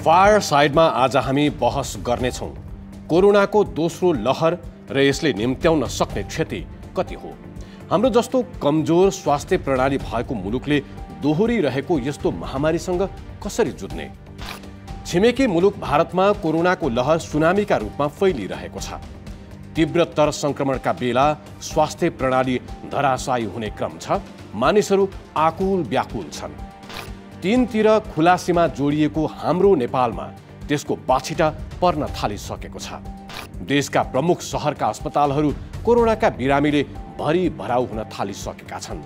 फायरसाइडमा आज हामी बहस गर्नेछौँ कोरोनाको दोस्रो लहर र यसले निम्त्याउन सक्ने क्षति कति हो। हाम्रो जस्तो कमजोर स्वास्थ्य प्रणाली भएको मुलुकले दोहोरिरहेको यस्तो महामारीसँग कसरी जुझ्ने। छिमेकी मुलुक भारतमा कोरोनाको लहर सुनामीका रूपमा फैलिरहेको छ। तीव्रतर संक्रमणका बेला स्वास्थ्य प्रणाली धराशायी हुने क्रम छ। मानिसहरू आकुल व्याकुल छन्। तीनतिर खुला सीमा जोडिएको हाम्रो नेपालमा त्यसको बाछिटा पर्न थालिसकेको छ। देशका प्रमुख शहरका अस्पतालहरू कोरोनाका बिरामीले भरी भराउ हुन थालिसकेका छन्।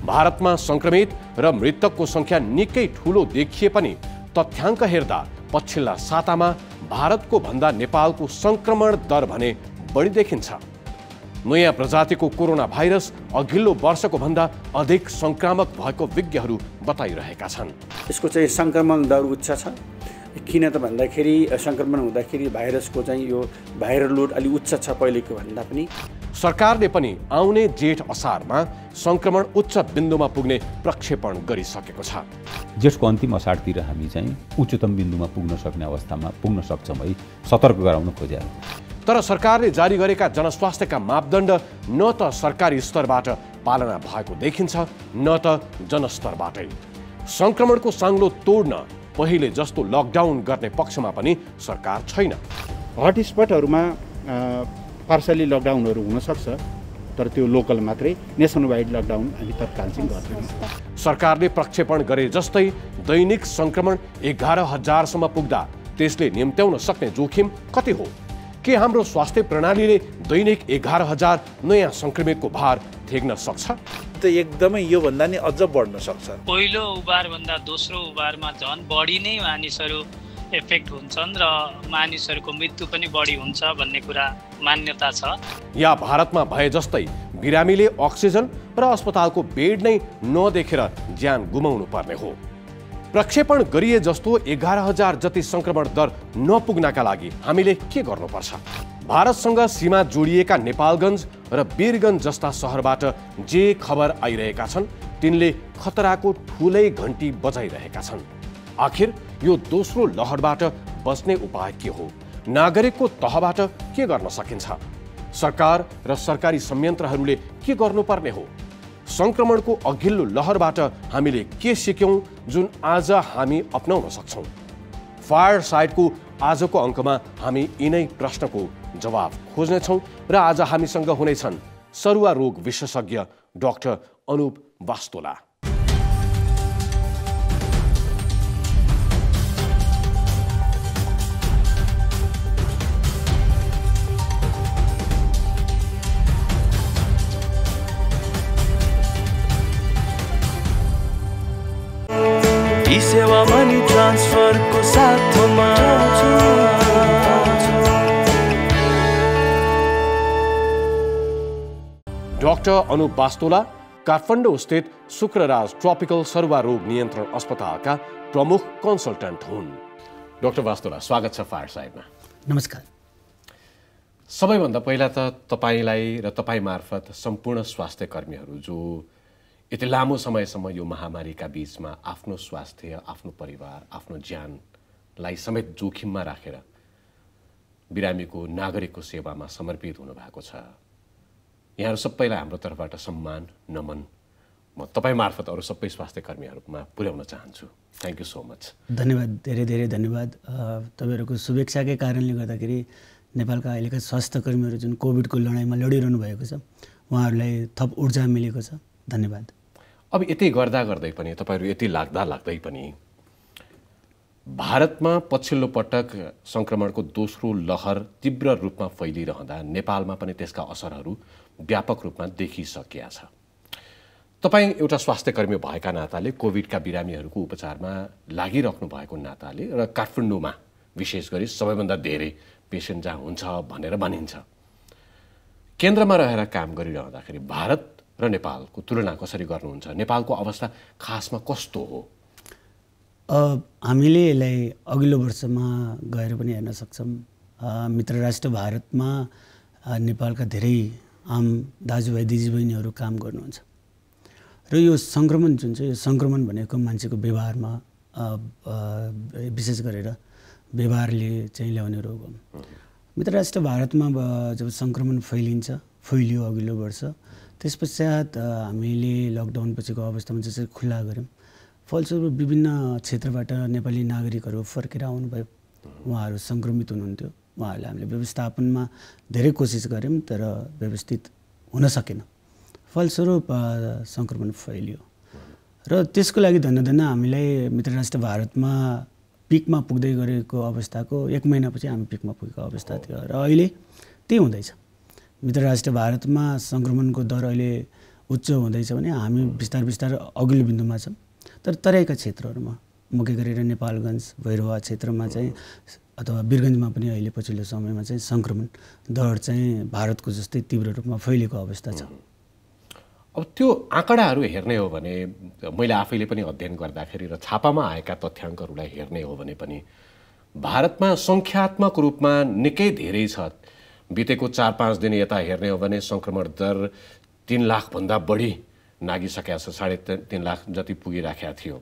भारतमा संक्रमित र मृतकको संख्या निकै ठूलो देखिए पनि तथ्याङ्क हेर्दा पछिल्ला सातामा भारतको भन्दा नेपालको संक्रमण दर भने बढी देखिन्छ। नयाँ प्रजातिको कोरोना भाइरस अघिल्लो वर्षको भन्दा अधिक संक्रामक भएको विज्ञहरू बताइरहेका छन्। यसको चाहिँ संक्रमण दर उच्च छ। किन त भन्दाखेरि संक्रमण हुँदाखेरि भाइरसको चाहिँ यो भाइरल लोड अलि उच्च छ पहिलेको भन्दा पनि। सरकारले पनि आउने जेठ असारमा संक्रमण उच्च बिन्दुमा पुग्ने प्रक्षेपण गरिसकेको छ। जेठको अन्तिम असारतिर हामी चाहिँ उच्चतम बिन्दुमा पुग्न सक्ने अवस्थामा पुग्न सक्छौँ है सतर्क गराउन खोजे। तर सरकारले जारी गरेका जनस्वास्थ्यका मापदण्ड न त सरकारी स्तरबाट पालना भएको देखिन्छ न त जनस्तरबाटै। संक्रमणको साङ्लो तोड्न पहिले जस्तो लकडाउन गर्ने पक्षमा पनि सरकार छैन। हटस्पटहरूमा पार्सली लकडाउनहरू हुन सक्छ, तर त्यो लोकल मात्रै। नेसन वाइड लकडाउन हामी तत्काल चाहिँ गर्दैनौँ। सरकारले प्रक्षेपण गरे जस्तै दैनिक संक्रमण 11,000 सम्म पुग्दा त्यसले निम्त्याउन सक्ने जोखिम कति हो। के हाम्रो स्वास्थ्य प्रणालीले दैनिक 11,000 नयाँ संक्रमितको भार थेग्न सक्छ? त एकदमै यो भन्दा नि अझ बढ्न सक्छ। पहिलो उबार भन्दा दोस्रो उबारमा झन् बढी नै मानिसहरू इफेक्ट हुन्छन् र मानिसहरूको मृत्यु पनि बढी हुन्छ भन्ने कुरा मान्यता छ। या भारतमा भए जस्तै बिरामीले अक्सिजन र अस्पतालको बेड नै नदेखेर ज्यान गुमाउनु पर्ने हो। प्रक्षेपण गरिए जस्तो 11,000 जति संक्रमण दर नपुग्नका लागि हामीले के गर्नुपर्छ? भारतसँग सीमा जोडिएका नेपालगञ्ज र वीरगञ्ज जस्ता सहरबाट जे खबर आइरहेका छन् तिनले खतराको ठूलै घण्टी बजाइरहेका छन्। आखिर यो दोस्रो लहरबाट बच्ने उपाय के हो? नागरिकको तहबाट के गर्न सकिन्छ? सरकार र सरकारी संयन्त्रहरूले के गर्नुपर्ने हो? संक्रमणको अघिल्लो लहरबाट हामीले के सिक्यौं जुन आज हामी अपनाउन सक्छौं? फायरसाइडको आजको अङ्कमा हामी यिनै प्रश्नको जवाब खोज्नेछौँ र आज हामीसँग हुनेछन् सरुवा रोग विशेषज्ञ डाक्टर अनुप वास्तोला। सेवा मनी ट्रान्सफरको साथमा डाक्टर अनुप वास्तोला काठमाडौँ स्थित शुक्रराज ट्रपिकल सरुवा रोग नियन्त्रण अस्पतालका प्रमुख कन्सल्टेन्ट हुन्। डाक्टर वास्तोला, स्वागत छ फायरसाइडमा। नमस्कार। सबैभन्दा पहिला त तपाईलाई र तपाईँ मार्फत सम्पूर्ण स्वास्थ्य कर्मीहरू जो यति लामो समयसम्म यो महामारीका बीचमा आफ्नो स्वास्थ्य, आफ्नो परिवार, आफ्नो ज्यानलाई समेत जोखिममा राखेर बिरामीको नागरिकको सेवामा समर्पित हुनुभएको छ। यहाँहरू सबैलाई हाम्रो तर्फबाट सम्मान, नमन म तपाईँ मार्फत अरू सबै स्वास्थ्य कर्मीहरूमा पुर्याउन चाहन्छु। Thank you so much. धन्यवाद, धेरै धेरै धन्यवाद। तपाईँहरूको शुभेच्छाकै कारणले गर्दाखेरि नेपालका अहिलेका स्वास्थ्य कर्मीहरू जुन कोभिडको लडाइँमा लडिरहनु भएको छ उहाँहरूलाई थप ऊर्जा मिलेको छ। धन्यवाद। अब यति गर्दा गर्दै पनि तपाईहरू यति लाग्दा लाग्दै पनि भारतमा पछिल्लो पटक संक्रमणको दोस्रो लहर तीव्र रूपमा फैलिरहँदा नेपालमा पनि त्यसका असरहरू व्यापक रूपमा देखिसकिया छ। तपाईँ एउटा स्वास्थ्य कर्मी भएका नाताले कोभिडका बिरामीहरूको उपचारमा लागिराख्नु भएको नाताले र काठमाडौँमा विशेष गरी सबैभन्दा धेरै पेसेन्ट जहाँ हुन्छ भनेर भनिन्छ, केन्द्रमा रहेर काम गरिरहँदाखेरि भारत र नेपालको तुलना कसरी गर्नुहुन्छ? नेपालको अवस्था खासमा कस्तो हो? हामीले यसलाई अघिल्लो वर्षमा गएर पनि हेर्न सक्छौँ। मित्र राष्ट्र भारतमा नेपालका धेरै आम दाजुभाइ दिदीबहिनीहरू काम गर्नुहुन्छ र यो संक्रमण जुन चाहिँ यो संक्रमण भनेको मान्छेको व्यवहारमा विशेष गरेर व्यवहारले चाहिँ ल्याउने रोग हो। मित्र राष्ट्र भारतमा जब सङ्क्रमण फैलियो अघिल्लो वर्ष, त्यस पश्चात हामीले लकडाउन पछिको अवस्थामा जसरी खुल्ला गऱ्यौँ, फलस्वरूप विभिन्न क्षेत्रबाट नेपाली नागरिकहरू फर्केर आउनुभयो। उहाँहरू सङ्क्रमित हुनुहुन्थ्यो। उहाँहरूलाई हामीले व्यवस्थापनमा धेरै कोसिस गऱ्यौँ, तर व्यवस्थित हुन सकेन। फलस्वरूप सङ्क्रमण फैलियो र त्यसको लागि धन्न हामीलाई मित्र राष्ट्र भारतमा पिकमा पुग्दै गरेको अवस्थाको 1 महिनापछि हामी पिकमा पुगेको अवस्था थियो र अहिले त्यही हुँदैछ। मित्र राष्ट्र भारतमा सङ्क्रमणको दर अहिले उच्च हुँदैछ भने हामी बिस्तार अघिल्लो बिन्दुमा छौँ। तर तराईका क्षेत्रहरूमा मुख्य गरेर नेपालगञ्ज भैरवा क्षेत्रमा चाहिँ अथवा वीरगञ्जमा पनि अहिले पछिल्लो समयमा चाहिँ सङ्क्रमण दर चाहिँ भारतको जस्तै तीव्र रूपमा फैलिएको अवस्था छ। अब त्यो आँकडाहरू हेर्ने हो भने मैले आफैले पनि अध्ययन गर्दाखेरि र छापामा आएका तथ्याङ्कहरूलाई हेर्ने हो भने पनि भारतमा सङ्ख्यात्मक रूपमा निकै धेरै छ। बितेको 4-5 दिन यता हेर्ने हो भने सङ्क्रमण दर 3 लाखभन्दा बढी नागिसकेका छ, 3.5 लाख जति पुगिराखेका थियो।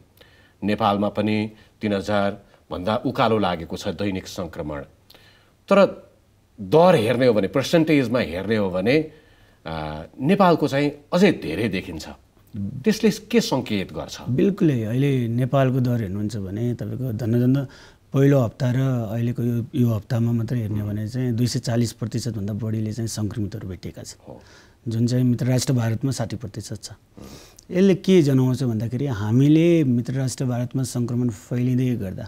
नेपालमा पनि 3000 भन्दा उकालो लागेको छ दैनिक सङ्क्रमण। तर दर हेर्ने हो भने, पर्सेन्टेजमा हेर्ने हो भने नेपालको चाहिँ अझै धेरै देखिन्छ। त्यसले के सङ्केत गर्छ? बिल्कुलै अहिले नेपालको दर हेर्नुहुन्छ भने तपाईँको धन्न पहिलो हप्ता र अहिलेको यो हप्तामा मात्रै हेर्ने भने चाहिँ 240% भन्दा बढीले चाहिँ सङ्क्रमितहरू भेटिएका छन्, जुन चाहिँ मित्र राष्ट्र भारतमा 60% छ। यसले के जनाउँछ भन्दाखेरि हामीले मित्र राष्ट्र भारतमा सङ्क्रमण फैलिँदै गर्दा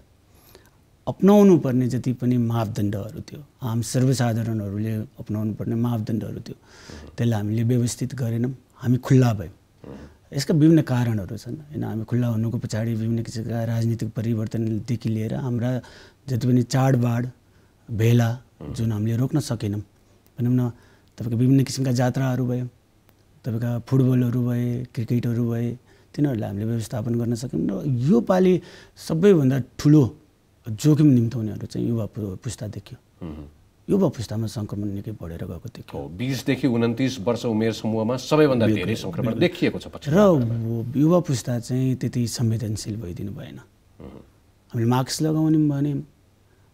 अपनाउनु पर्ने जति पनि मापदण्डहरू थियो, आम सर्वसाधारणहरूले अपनाउनु पर्ने मापदण्डहरू थियो, त्यसलाई हामीले व्यवस्थित गरेनौँ। हामी खुल्ला भयौँ। यसका विभिन्न कारणहरू छन् होइन। हामी खुल्ला हुनुको पछाडि विभिन्न किसिमका राजनीतिक परिवर्तनदेखि लिएर हाम्रा जति पनि चाडबाड भेला जुन हामीले रोक्न सकेनौँ, भनौँ न तपाईँको विभिन्न किसिमका जात्राहरू भयो, तपाईँका फुटबलहरू भए, क्रिकेटहरू भए, तिनीहरूलाई हामीले व्यवस्थापन गर्न सक्यौँ। र यो पालि सबैभन्दा ठुलो जोखिम निम्ताउनेहरू चाहिँ युवा पुस्ता देखियो। युवा पुस्तामा सङ्क्रमण निकै बढेर गएको देखियो। 20 देखि 29 वर्ष उमेर समूहमा सबैभन्दा धेरै सङ्क्रमण देखिएको छ। र युवा पुस्ता चाहिँ त्यति संवेदनशील भइदिनु भएन। हामीले मास्क लगाउने भन्यौँ,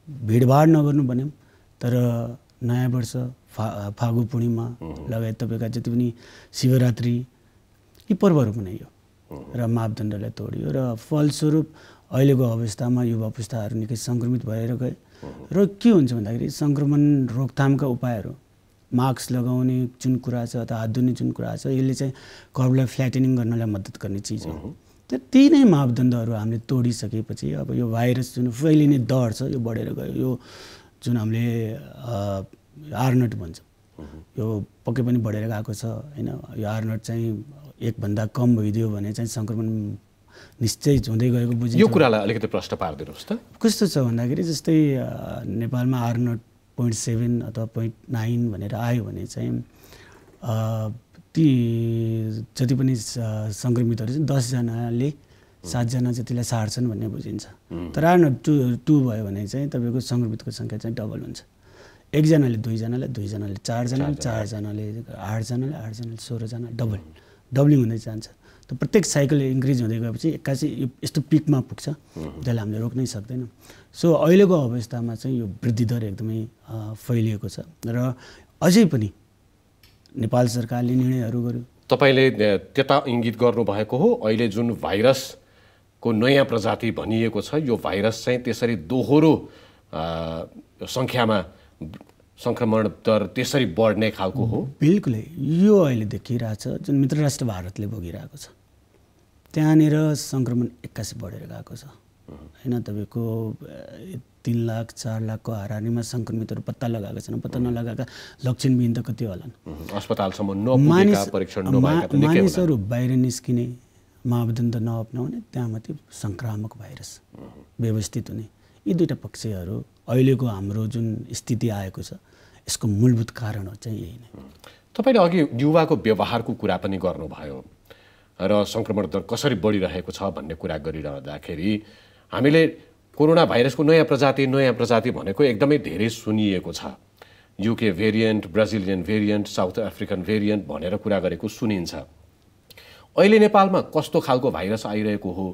भिडभाड नगर्नु भन्यौँ, तर नयाँ वर्ष फागु पूर्णिमा लगायत तपाईँका जति पनि शिवरात्रि यी पर्वहरू मनाइयो र मापदण्डलाई तोडियो र फलस्वरूप अहिलेको अवस्थामा युवा पुस्ताहरू निकै सङ्क्रमित भएर गए। र के हुन्छ भन्दाखेरि सङ्क्रमण रोकथामका उपायहरू, मास्क लगाउने जुन कुरा छ अथवा हात धुने जुन कुरा छ, यसले चाहिँ कर्भलाई फ्ल्याटेनिङ गर्नलाई मद्दत गर्ने चिज हो। तर ती नै मापदण्डहरू हामीले तोडिसकेपछि अब यो भाइरस जुन फैलिने दर छ यो बढेर गयो। यो जुन हामीले R0 भन्छौँ, यो पक्कै पनि बढेर गएको छ होइन। यो R0 चाहिँ 1 भन्दा कम भइदियो भने चाहिँ सङ्क्रमण निश्चय हुँदै गएको बुझिन्छ। यो कुरालाई अलिकति प्रश्न पारिदिनुहोस् त। कस्तो छ भन्दाखेरि जस्तै नेपालमा R0.7 अथवा 0.9 भनेर आयो भने चाहिँ ती जति पनि सङ्क्रमितहरू चाहिँ 10 जनाले 7 जना जतिलाई सार्छन् भन्ने बुझिन्छ। तर R0.2 भयो भने चाहिँ तपाईँको सङ्क्रमितको सङ्ख्या चाहिँ डबल हुन्छ। 1 जनाले 2 जनालाई, 2 जनाले 4 जनाले, 4 जनाले 8 जनाले, 8 जनाले 16 जना, डबलिङ हुँदै जान्छ। त प्रत्येक साइकल इन्क्रिज हुँदै गएपछि एक्कासी यस्तो पिकमा पुग्छ, त्यसलाई हामीले रोक्नै सक्दैनौँ। सो अहिलेको अवस्थामा चाहिँ यो वृद्धि दर एकदमै फैलिएको छ र अझै पनि नेपाल सरकारले निर्णयहरू गर्यो। तपाईँले त्यता इङ्गित गर्नुभएको हो, अहिले जुन भाइरसको नयाँ प्रजाति भनिएको छ, यो भाइरस चाहिँ त्यसरी दोहोरो सङ्ख्यामा सङ्क्रमण दर त्यसरी बढ्ने खालको हो? बिल्कुलै यो अहिले देखिरहेछ जुन मित्र राष्ट्र भारतले भोगिरहेको छ, त्यहाँनिर सङ्क्रमण एक्कासी बढेर गएको छ होइन। तपाईँको 3 लाख 4 लाखको हाराहारीमा सङ्क्रमितहरू पत्ता लगाएका छन्। पत्ता नलगाएका लक्षणविहीन त कति होलान्। अस्पतालसम्म नपुगेका, परीक्षण नभएका त निकै होलान्। मानिसहरू बाहिर निस्किने, मापदण्ड नअपनाउने, त्यहाँ माथि सङ्क्रामक भाइरस व्यवस्थित हुने, यी दुईवटा पक्षहरू अहिलेको हाम्रो जुन स्थिति आएको छ यसको मूलभूत कारण हो चाहिँ यही नै। तपाईँले अघि युवाको व्यवहारको कुरा पनि गर्नुभयो र सङ्क्रमण दर कसरी बढिरहेको छ भन्ने कुरा गरिरहँदाखेरि हामीले कोरोना भाइरसको नयाँ प्रजाति भनेको एकदमै धेरै सुनिएको छ। UK variant, Brazilian variant, south African variant भनेर कुरा गरेको सुनिन्छ। अहिले नेपालमा कस्तो खालको भाइरस आइरहेको हो,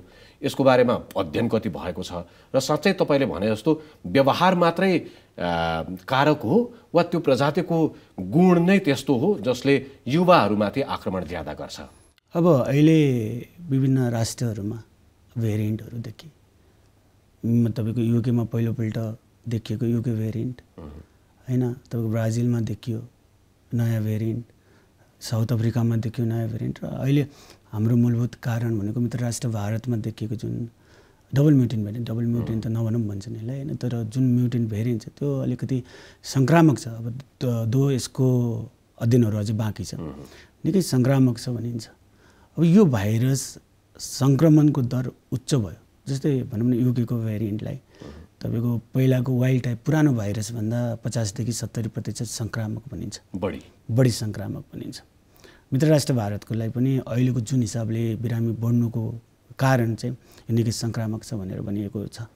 यसको बारेमा अध्ययन कति भएको छ र साँच्चै तपाईँले भने जस्तो व्यवहार मात्रै कारक हो वा त्यो प्रजातिको गुण नै त्यस्तो हो जसले युवाहरूमाथि आक्रमण ज्यादा गर्छ? अब अहिले विभिन्न राष्ट्रहरूमा भेरिएन्टहरू देखिए। तपाईँको युकेमा पहिलोपल्ट देखिएको युके भेरिएन्ट होइन, तपाईँको ब्राजिलमा देखियो नयाँ भेरिएन्ट, साउथ अफ्रिकामा देखियो नयाँ भेरिएन्ट, र अहिले हाम्रो मूलभूत कारण भनेको मित्र राष्ट्र भारतमा देखिएको जुन double mutant variant, double mutant त नभनौँ भन्छ नि होइन, तर जुन म्युटेन्ट भेरिएन्ट छ त्यो अलिकति सङ्क्रामक छ। अब यसको अध्ययनहरू अझै बाँकी छ, निकै सङ्क्रामक छ भनिन्छ। अब यो भाइरस सङ्क्रमणको दर उच्च भयो। जस्तै भनौँ न युकेको भेरिएन्टलाई तपाईँको पहिलाको वाइल्ड टाइप पुरानो भाइरसभन्दा 50 देखि 70% सङ्क्रामक भनिन्छ, बढी सङ्क्रामक भनिन्छ। मित्र राष्ट्र भारतको लागि पनि अहिलेको जुन हिसाबले बिरामी बढ्नुको कारण चाहिँ निकै सङ्क्रामक छ भनेर भनिएको छ।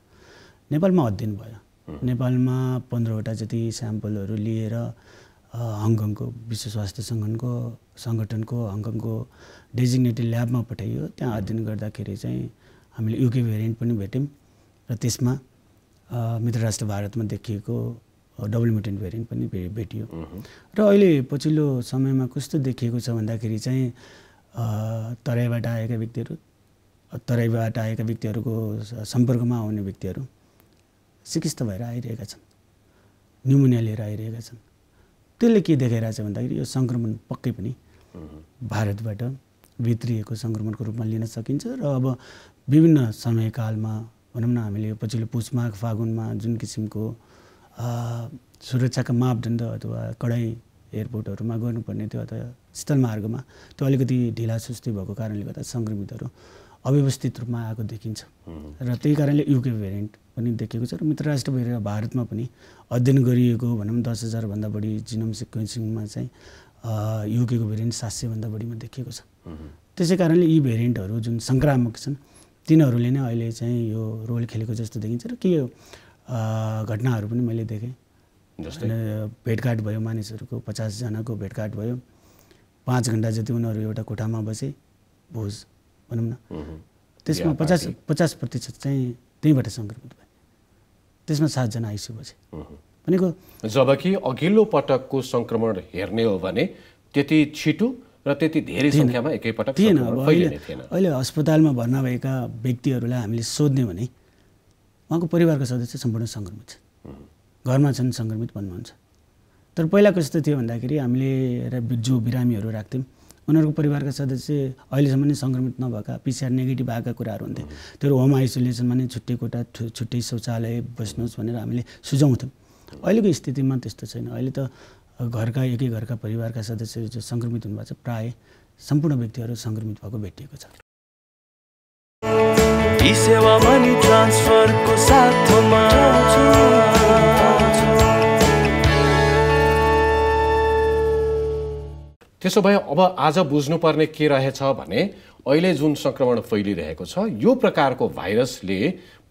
नेपालमा अध्ययन भयो, नेपालमा 15वटा जति स्याम्पलहरू लिएर हङकङको विश्व स्वास्थ्य सङ्गठनको हङकङको डेजिग्नेटेड ल्याबमा पठाइयो। त्यहाँ अध्ययन गर्दाखेरि चाहिँ हामीले युके भेरिएन्ट पनि भेट्यौँ र त्यसमा मित्र राष्ट्र भारतमा देखिएको डबल म्युटेन्ट भेरिएन्ट पनि भेटियो। र अहिले पछिल्लो समयमा कस्तो देखिएको छ भन्दाखेरि चाहिँ तराईबाट आएका व्यक्तिहरूको सम्पर्कमा आउने व्यक्तिहरू सिकिस्त भएर आइरहेका छन्, न्युमोनिया लिएर आइरहेका छन्। त्यसले के देखाइरहेछ भन्दाखेरि यो सङ्क्रमण पक्कै पनि भारतबाट भित्रिएको सङ्क्रमणको रूपमा लिन सकिन्छ। र अब विभिन्न समयकालमा भनौँ न हामीले पछिल्लो पुष माघ फागुनमा जुन किसिमको सुरक्षाका मापदण्ड अथवा कडाइ एयरपोर्टहरूमा गर्नुपर्ने थियो अथवा स्थलमार्गमा त्यो अलिकति ढिला सुस्ती भएको कारणले गर्दा सङ्क्रमितहरू अव्यवस्थित रूपमा आएको देखिन्छ। र त्यही कारणले युके भेरिएन्ट पनि देखिएको छ। र मित्र राष्ट्र भारतमा पनि अध्ययन गरिएको भनौँ 10,000 भन्दा बढी जिनोम सिक्वेन्सिङमा चाहिँ युकेको भेरिएन्ट 700 भन्दा बढीमा देखिएको छ। त्यसै कारणले यी भेरिएन्टहरू जुन सङ्क्रामक छन् तिनीहरूले नै अहिले चाहिँ यो रोल खेलेको जस्तो देखिन्छ। र के घटनाहरू पनि मैले देखेँ, जस्तै भेटघाट भयो, मानिसहरूको 50 जनाको भेटघाट भयो, 5 घन्टा जति उनीहरू एउटा कोठामा बसे, भोज भनौँ न, त्यसमा 50% चाहिँ त्यहीँबाट सङ्क्रमित भए, त्यसमा 7 जना आइसियु बसे भनेको। जबकि अघिल्लो पटकको सङ्क्रमण हेर्ने हो भने त्यति छिटो र त्यति धेरै सङ्ख्यामा एकैपटक थिएन। अहिले अस्पतालमा भर्ना भएका व्यक्तिहरूलाई हामीले सोध्ने भने उहाँको परिवारको सदस्य सम्पूर्ण सङ्क्रमित छ, घरमा छन् सङ्क्रमित भन्नुहुन्छ। तर पहिला कस्तो थियो भन्दाखेरि हामीले जो बिरामीहरू राख्थ्यौँ उनीहरूको परिवारका सदस्य अहिलेसम्म नै सङ्क्रमित नभएका PCR नेगेटिभ आएका कुराहरू हुन्थे। त्यो होम आइसोलेसनमा नै छुट्टै कोठा छुट्टै शौचालय बस्नुहोस् भनेर हामीले सुझाउँथ्यौँ। अहिलेको स्थितिमा त्यस्तो छैन। अहिले त घरका एकै घरका परिवारका सदस्यहरू जो सङ्क्रमित हुनुभएको छ प्राय सम्पूर्ण व्यक्तिहरू सङ्क्रमित भएको भेटिएको छ। सेवा मनी ट्रान्सफरको साथमा त्यसो भए अब आज बुझ्नुपर्ने के रहेछ भने अहिले जुन सङ्क्रमण फैलिरहेको छ यो प्रकारको भाइरसले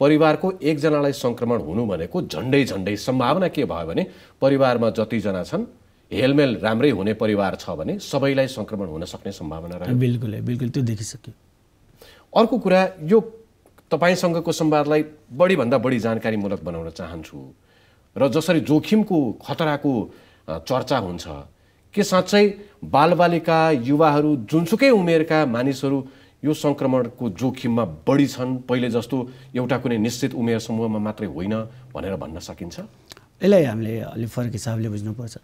परिवारको एकजनालाई सङ्क्रमण हुनु भनेको झन्डै सम्भावना के भयो भने परिवारमा जतिजना छन् हेलमेल राम्रै हुने परिवार छ भने सबैलाई सङ्क्रमण हुन सक्ने सम्भावना रह्यो। बिल्कुल त्यो देखिसक्यो। अर्को कुरा, यो तपाईँसँगको संवादलाई बढीभन्दा बढी जानकारीमूलक बनाउन चाहन्छु र जसरी जोखिमको खतराको चर्चा हुन्छ, के साँच्चै बालबालिका युवाहरू जुनसुकै उमेरका मानिसहरू यो सङ्क्रमणको जोखिममा बढी छन्, पहिले जस्तो एउटा कुनै निश्चित उमेर समूहमा मात्रै होइन भनेर भन्न सकिन्छ? यसलाई हामीले अलि फरक हिसाबले बुझ्नुपर्छ।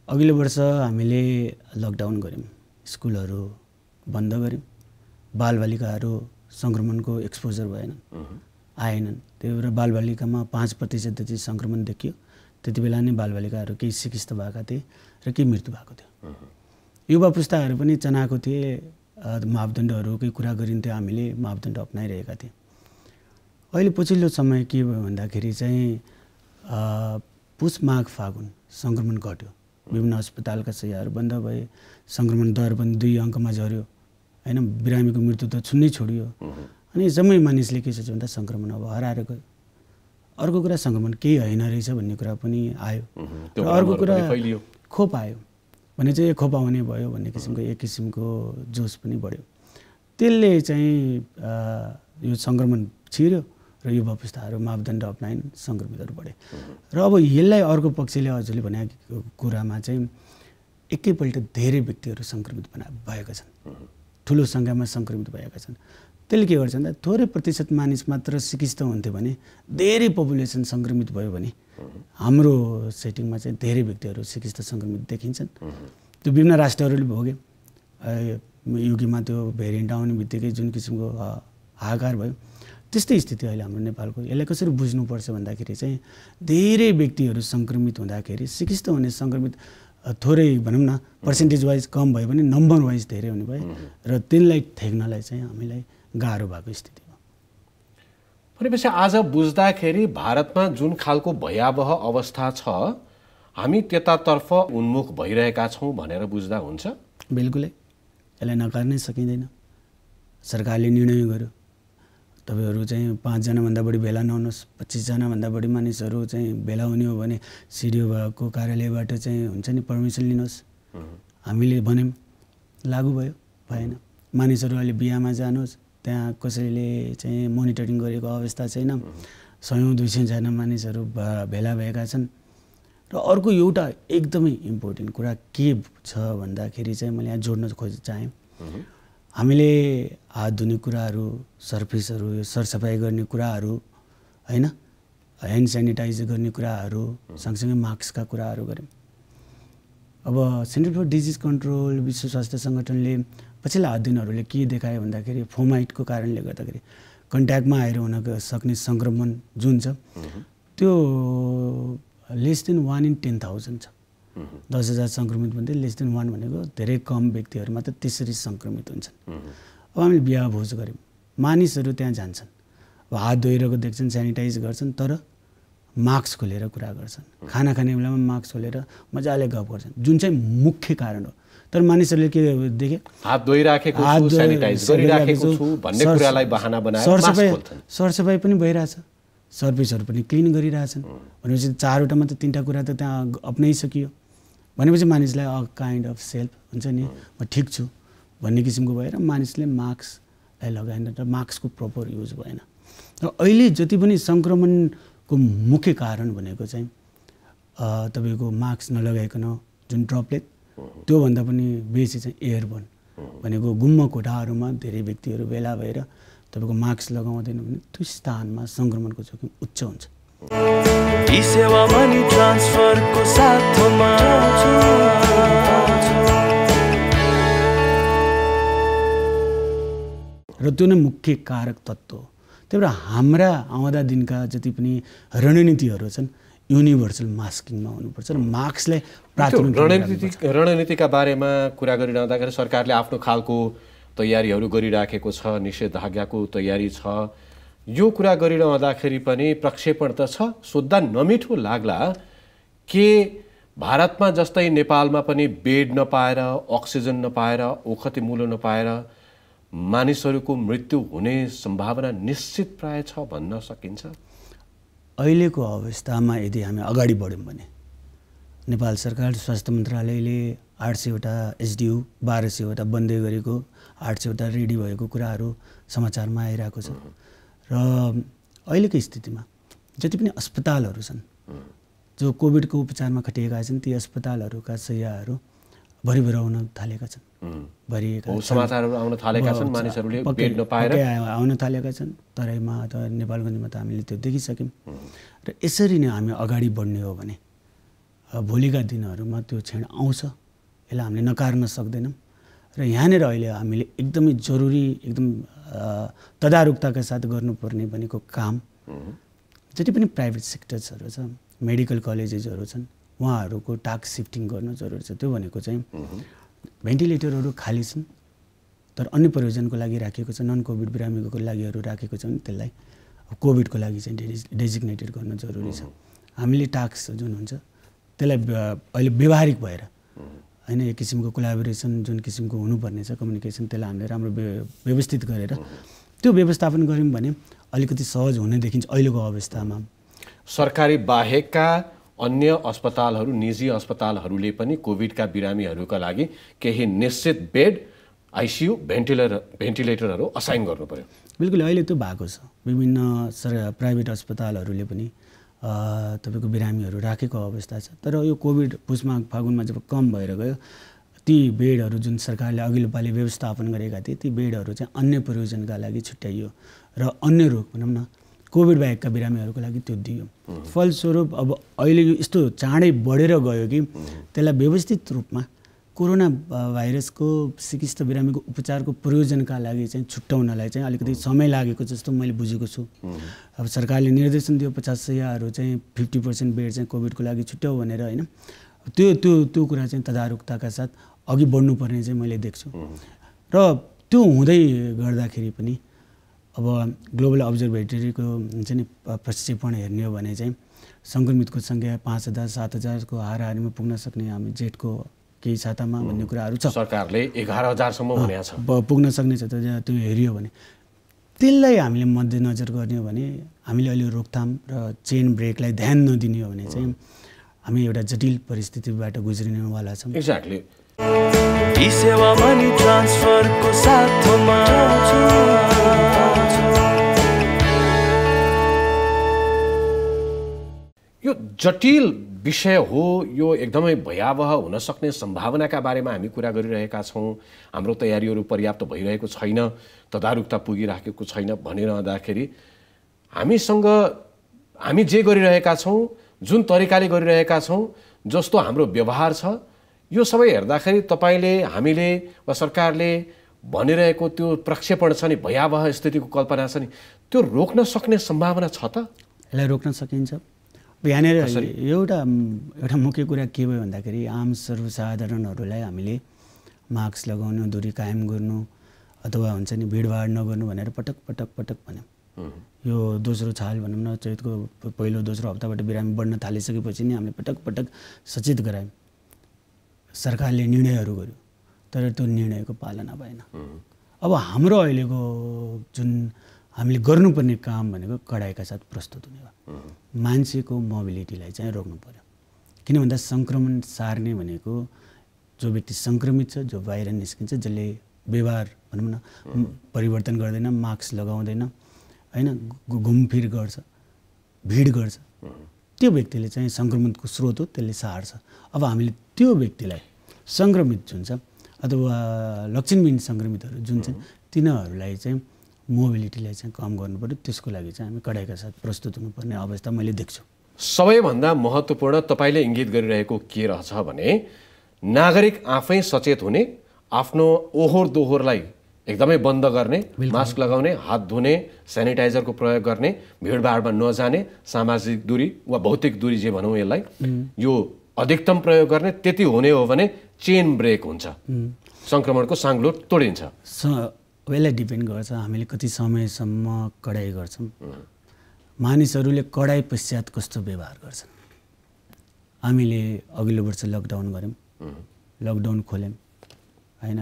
अघिल्लो वर्ष हामीले लकडाउन गऱ्यौँ, स्कुलहरू बन्द गऱ्यौँ, बालबालिकाहरू सङ्क्रमणको एक्सपोजर आएनन्। त्यही भएर बालबालिकामा 5% जति सङ्क्रमण देखियो। त्यति बेला नै बालबालिकाहरू केही सिकिस्त भएका थिए र केही मृत्यु भएको थियो। युवा पुस्ताहरू पनि चनाएको थिए, मापदण्डहरूकै कुरा गरिन्थ्यो, हामीले मापदण्ड अपनाइरहेका थियौँ। अहिले पछिल्लो समय के भयो भन्दाखेरि चाहिँ पुष माघ फागुन सङ्क्रमण घट्यो, विभिन्न अस्पतालका शय्याहरू बन्द भए, सङ्क्रमण दर पनि 2 अङ्कमा झऱ्यो होइन, बिरामीको मृत्यु त छुन्नै छोडियो। अनि जम्मै मानिसले के सोच्यो भन्दा सङ्क्रमण अब हराएर गयो। अर्को कुरा सङ्क्रमण केही होइन रहेछ भन्ने कुरा पनि आयो। र अर्को कुरा खोप आयो भने चाहिँ खोप आउने भयो भन्ने किसिमको एक किसिमको जोस पनि बढ्यो। त्यसले चाहिँ यो सङ्क्रमण छिर्यो र यो व्यवस्थाहरू मापदण्ड अप्नाइन सङ्क्रमितहरू बढे। र अब यसलाई अर्को पक्षले हजुरले भनेको कुरामा चाहिँ एकैपल्ट धेरै व्यक्तिहरू सङ्क्रमित भएका छन्, ठुलो सङ्ख्यामा सङ्क्रमित भएका छन्। त्यसले के गर्छ भन्दा थोरै प्रतिशत मानिस मात्र सिकिस्त हुन्थ्यो भने, धेरै पपुलेसन सङ्क्रमित भयो भने हाम्रो सेटिङमा चाहिँ धेरै व्यक्तिहरू सिकिस्त सङ्क्रमित देखिन्छन्। त्यो विभिन्न राष्ट्रहरूले भोगे। युकेमा त्यो भेरिएन्ट आउने बित्तिकै जुन किसिमको हाहाकार भयो, त्यस्तै स्थिति अहिले हाम्रो नेपालको। यसलाई कसरी बुझ्नुपर्छ भन्दाखेरि चाहिँ धेरै व्यक्तिहरू सङ्क्रमित हुँदाखेरि सिकिस्त हुने सङ्क्रमित थोरै भनौँ न पर्सेन्टेज वाइज कम भयो भने नम्बर वाइज धेरै हुने भयो र त्यसलाई ठेक्नलाई चाहिँ हामीलाई गाह्रो भएको स्थिति हो। भनेपछि आज बुझ्दाखेरि भारतमा जुन खालको भयावह अवस्था छ हामी त्यतातर्फ उन्मुख भइरहेका छौँ भनेर बुझ्दा हुन्छ? बिल्कुलै, यसलाई नकार्नै सकिँदैन। सरकारले निर्णय गर्यो तपाईँहरू चाहिँ 5 जनाभन्दा बढी भेला नहुनुहोस्, 25 जनाभन्दा बढी मानिसहरू चाहिँ भेला हुने हो भने सिडिओ भएको कार्यालयबाट चाहिँ हुन्छ नि पर्मिसन लिनुहोस्। हामीले भन्यौँ, लागु भयो, भएन। मानिसहरू अहिले बिहामा जानुहोस्, त्यहाँ कसैले चाहिँ मोनिटरिङ गरेको अवस्था छैन। 100-200 जना मानिसहरू भेला भएका छन्। र अर्को एउटा एकदमै इम्पोर्टेन्ट कुरा के छ भन्दाखेरि चाहिँ मैले यहाँ जोड्न चाहेँ, हामीले हात धुने कुराहरू, सर्फिसहरू, यो सरसफाइ गर्ने कुराहरू होइन, ह्यान्ड सेनिटाइज गर्ने कुराहरू, सँगसँगै मास्कका कुराहरू गऱ्यौँ। अब सेन्टर फर डिजिज कन्ट्रोल, विश्व स्वास्थ्य सङ्गठनले पछिल्ला दिनहरूले के देखायो भन्दाखेरि फोमाइटको कारणले गर्दाखेरि कन्ट्याक्टमा आएर हुन सक्ने सङ्क्रमण जुन छ त्यो लेस देन 1 in 10,000 छ। 10,000 सङ्क्रमित भन्दै लेस देन 1 भनेको धेरै कम व्यक्तिहरू मात्र त्यसरी सङ्क्रमित हुन्छन्। अब हामीले बिहा भोज गऱ्यौँ, मानिसहरू त्यहाँ जान्छन्, अब हात धोइरहेको देख्छन्, सेनिटाइज गर्छन्, तर मास्क खोलेर कुरा गर्छन्। खाना खाने बेलामा मास्क खोलेर मजाले गफ गर्छन्, जुन चाहिँ मुख्य कारण हो। तर मानिसहरूले के देखे, हात धोइराखेको छु, सेनिटाइज गरिराखेको छु भन्ने कुरालाई बहाना बनाएर मास्क खोल्छन्। सरसफाइ पनि भइरहेछ, सर्भिसहरू पनि क्लिन गरिरहेछन् भनेपछि 4वटा मात्र 3टा कुरा त त्यहाँ अप्नाइसकियो भनेपछि मानिसलाई काइन्ड अफ सेल्फ हुन्छ नि, म ठिक छु भन्ने किसिमको भएर मानिसले मास्कलाई लगाएन र मास्कको प्रपर युज भएन। र अहिले जति पनि सङ्क्रमणको मुख्य कारण भनेको चाहिँ तपाईँको मास्क नलगाइकन जुन ड्रपलेट, त्योभन्दा पनि बेसी चाहिँ एयरबर्न भनेको गुम्म कोठाहरूमा धेरै व्यक्तिहरू भेला भएर तपाईँको मास्क लगाउँदैन भने त्यो स्थानमा सङ्क्रमणको जोखिम उच्च हुन्छ। सेवा मनी ट्रान्सफरको साथमा र त्यो नै मुख्य कारक तत्त्व हो। त्यही भएर हाम्रा आउँदा दिनका जति पनि रणनीतिहरू छन् युनिभर्सल मास्किङमा हुनुपर्छ र मास्कलाई प्राथमिक रणनीतिका बारेमा कुरा गरिरहँदाखेरि सरकारले आफ्नो खालको तयारीहरू गरिराखेको छ, निषेधाज्ञाको तयारी छ। यो कुरा गरिरहँदाखेरि पनि प्रक्षेपण त छ। सोद्धा नमिठो लाग्ला के भारतमा जस्तै नेपालमा पनि बेड नपाएर, अक्सिजन नपाएर, ओखती मूल्य नपाएर मानिसहरूको मृत्यु हुने सम्भावना निश्चित प्राय छ भन्न सकिन्छ? अहिलेको अवस्थामा यदि हामी अगाडि बढ्यौँ भने नेपाल सरकार स्वास्थ्य मन्त्रालयले 800वटा एसडियू, 1200वटा बन्दै गरेको, 800वटा रेडी भएको कुराहरू समाचारमा आइरहेको छ। र अहिलेको स्थितिमा जति पनि अस्पतालहरू छन् जो कोभिडको उपचारमा खटिएका छन्, ती अस्पतालहरूका शय्याहरू भरिभर आउन थालेका छन्, भरिएका समाचारहरू आउन थालेका छन्, मानिसहरूले बेड नपाएर आउन थालेका छन्। तराईमा अथवा नेपालगञ्जमा त हामीले त्यो देखिसक्यौँ। र यसरी नै हामी अगाडि बढ्ने हो भने भोलिका दिनहरूमा त्यो क्षण आउँछ, यसलाई हामीले नकार्न सक्दैनौँ। र यहाँनिर अहिले हामीले एकदमै जरुरी, एकदम तदारुकताका साथ गर्नुपर्ने भनेको काम जति पनि प्राइभेट सेक्टर्सहरू छ, मेडिकल कलेजेसहरू छन्, उहाँहरूको टास्क सिफ्टिङ गर्न जरुरी छ। त्यो भनेको चाहिँ भेन्टिलेटरहरू खाली छन् तर अन्य प्रयोजनको लागि राखेको छ, नन कोभिड बिरामीको लागिहरू राखेको छ भने त्यसलाई कोभिडको लागि चाहिँ डेजिग्नेटेड गर्न जरुरी छ। हामीले टास्क जुन हुन्छ त्यसलाई अहिले व्यवहारिक भएर होइन, एक किसिमको कोलाबोरेसन जुन किसिमको हुनुपर्ने छ कम्युनिकेसन, त्यसलाई हामीले राम्रो व्यवस्थित गरेर त्यो व्यवस्थापन गऱ्यौँ भने अलिकति सहज हुने देखिन्छ अहिलेको अवस्थामा। सरकारी बाहेकका अन्य अस्पतालहरू, निजी अस्पतालहरूले पनि कोभिडका बिरामीहरूका लागि केही निश्चित बेड आइसियु भेन्टिलेटरहरू असाइन गर्नु पर्यो। बिल्कुल अहिले त्यो भएको छ। विभिन्न प्राइभेट अस्पतालहरूले पनि तपाईँको बिरामीहरू राखेको अवस्था छ। तर यो कोभिड पुसमा फागुनमा जब कम भएर गयो ती बेडहरू जुन सरकारले अघिल्लो पालि व्यवस्थापन गरेका थिए ती बेडहरू चाहिँ अन्य प्रयोजनका लागि छुट्याइयो र अन्य रोग भनौँ न कोभिड बाहेकका बिरामीहरूको लागि त्यो दियो। फलस्वरूप अब अहिले यो यस्तो चाँडै बढेर गयो कि त्यसलाई व्यवस्थित रूपमा कोरोना भाइरसको सिकिस्त बिरामीको उपचारको प्रयोजनका लागि चाहिँ छुट्याउनलाई चाहिँ अलिकति समय लागेको जस्तो मैले बुझेको छु। अब सरकारले निर्देशन दियो 50,000हरू चाहिँ 50% बेड चाहिँ कोभिडको लागि छुट्याउ भनेर होइन। त्यो कुरा चाहिँ तदारुकताका साथ अघि बढ्नुपर्ने चाहिँ मैले देख्छु। र त्यो हुँदै गर्दाखेरि पनि अब ग्लोबल अब्जर्भेटरीको हुन्छ नि प्रक्षेपण हेर्ने हो भने चाहिँ सङ्क्रमितको सङ्ख्या 5,000 7,000को हाराहारीमा पुग्न सक्ने हामी जेठको केही सातामा भन्ने कुराहरू छ। सरकारले 11,000सम्म भनेको छ पुग्न सक्ने छ। त्यो हेरियो भने त्यसलाई हामीले मध्यनजर गर्ने हो भने हामीले अहिले रोकथाम र चेन ब्रेकलाई ध्यान नदिने हो भने चाहिँ हामी एउटा जटिल परिस्थितिबाट गुज्रिनेवाला छौँ। एक्ज्याक्टली। ई सेवा मनी ट्रान्सफरको साथमा यो जटिल विषय हो। यो एकदमै भयावह हुन सक्ने सम्भावनाका बारेमा हामी कुरा गरिरहेका छौँ। हाम्रो तयारीहरू पर्याप्त भइरहेको छैन, तदारुकता पुगिराखेको छैन भनिरहँदाखेरि हामी जे गरिरहेका छौँ, जुन तरिकाले गरिरहेका छौँ, जस्तो हाम्रो व्यवहार छ, यो सबै हेर्दाखेरि तपाईँले हामीले वा सरकारले भनिरहेको त्यो प्रक्षेपण छ नि, भयावह स्थितिको कल्पना छ नि, त्यो रोक्न सक्ने सम्भावना छ त? यसलाई रोक्न सकिन्छ। यहाँनिर एउटा मुख्य कुरा के भयो भन्दाखेरि आम सर्वसाधारणहरूलाई हामीले मास्क लगाउनु, दूरी कायम गर्नु अथवा हुन्छ नि भिडभाड नगर्नु भनेर पटक भन्यौँ। यो दोस्रो छाल भनौँ न चैतको पहिलो दोस्रो हप्ताबाट बिरामी बढ्न थालिसकेपछि नि हामीले पटक सचेत गरायौँ। सरकारले निर्णयहरू गर्यो तर त्यो निर्णयको पालना भएन। अब हाम्रो अहिलेको जुन हामीले गर्नुपर्ने काम भनेको कडाइका साथ प्रस्तुत हुने भयो। मान्छेको मोबिलिटीलाई चाहिँ रोक्नु पर्यो। किन भन्दा सङ्क्रमण सार्ने भनेको जो व्यक्ति सङ्क्रमित छ, जो बाहिर निस्किन्छ, जसले व्यवहार भनौँ न परिवर्तन गर्दैन, मास्क लगाउँदैन, होइन, घुमफिर गर्छ, भिड गर्छ, त्यो व्यक्तिले चाहिँ सङ्क्रमणको स्रोत हो, त्यसले सार्छ। अब हामीले त्यो व्यक्तिलाई सङ्क्रमित जुन छ अथवा लक्षणविहीन सङ्क्रमितहरू जुन छन् तिनीहरूलाई चाहिँ मोबिलिटीलाई चाहिँ कम गर्नु पर्यो। त्यसको लागि चाहिँ हामी कडाइका साथ प्रस्तुत हुनुपर्ने अवस्था मैले देख्छु। सबैभन्दा महत्त्वपूर्ण तपाईँले इङ्गित गरिरहेको के रहेछ भने नागरिक आफै सचेत हुने, आफ्नो ओहोर दोहोरलाई एकदमै बन्द गर्ने, मास्क लगाउने, हात धुने, सेनिटाइजरको प्रयोग गर्ने, भिडभाडमा नजाने, सामाजिक दूरी वा भौतिक दूरी जे भनौँ यसलाई, यो अधिकतम प्रयोग गर्ने। त्यति हुने हो भने चेन ब्रेक हुन्छ, सङ्क्रमणको साङ्लो तोडिन्छ। यसलाई डिपेन्ड गर्छ हामीले कति समयसम्म कडाइ गर्छौँ, मानिसहरूले कडाइ पश्चात कस्तो व्यवहार गर्छन्। हामीले अघिल्लो वर्ष लकडाउन गऱ्यौँ, लकडाउन खोल्यौँ होइन,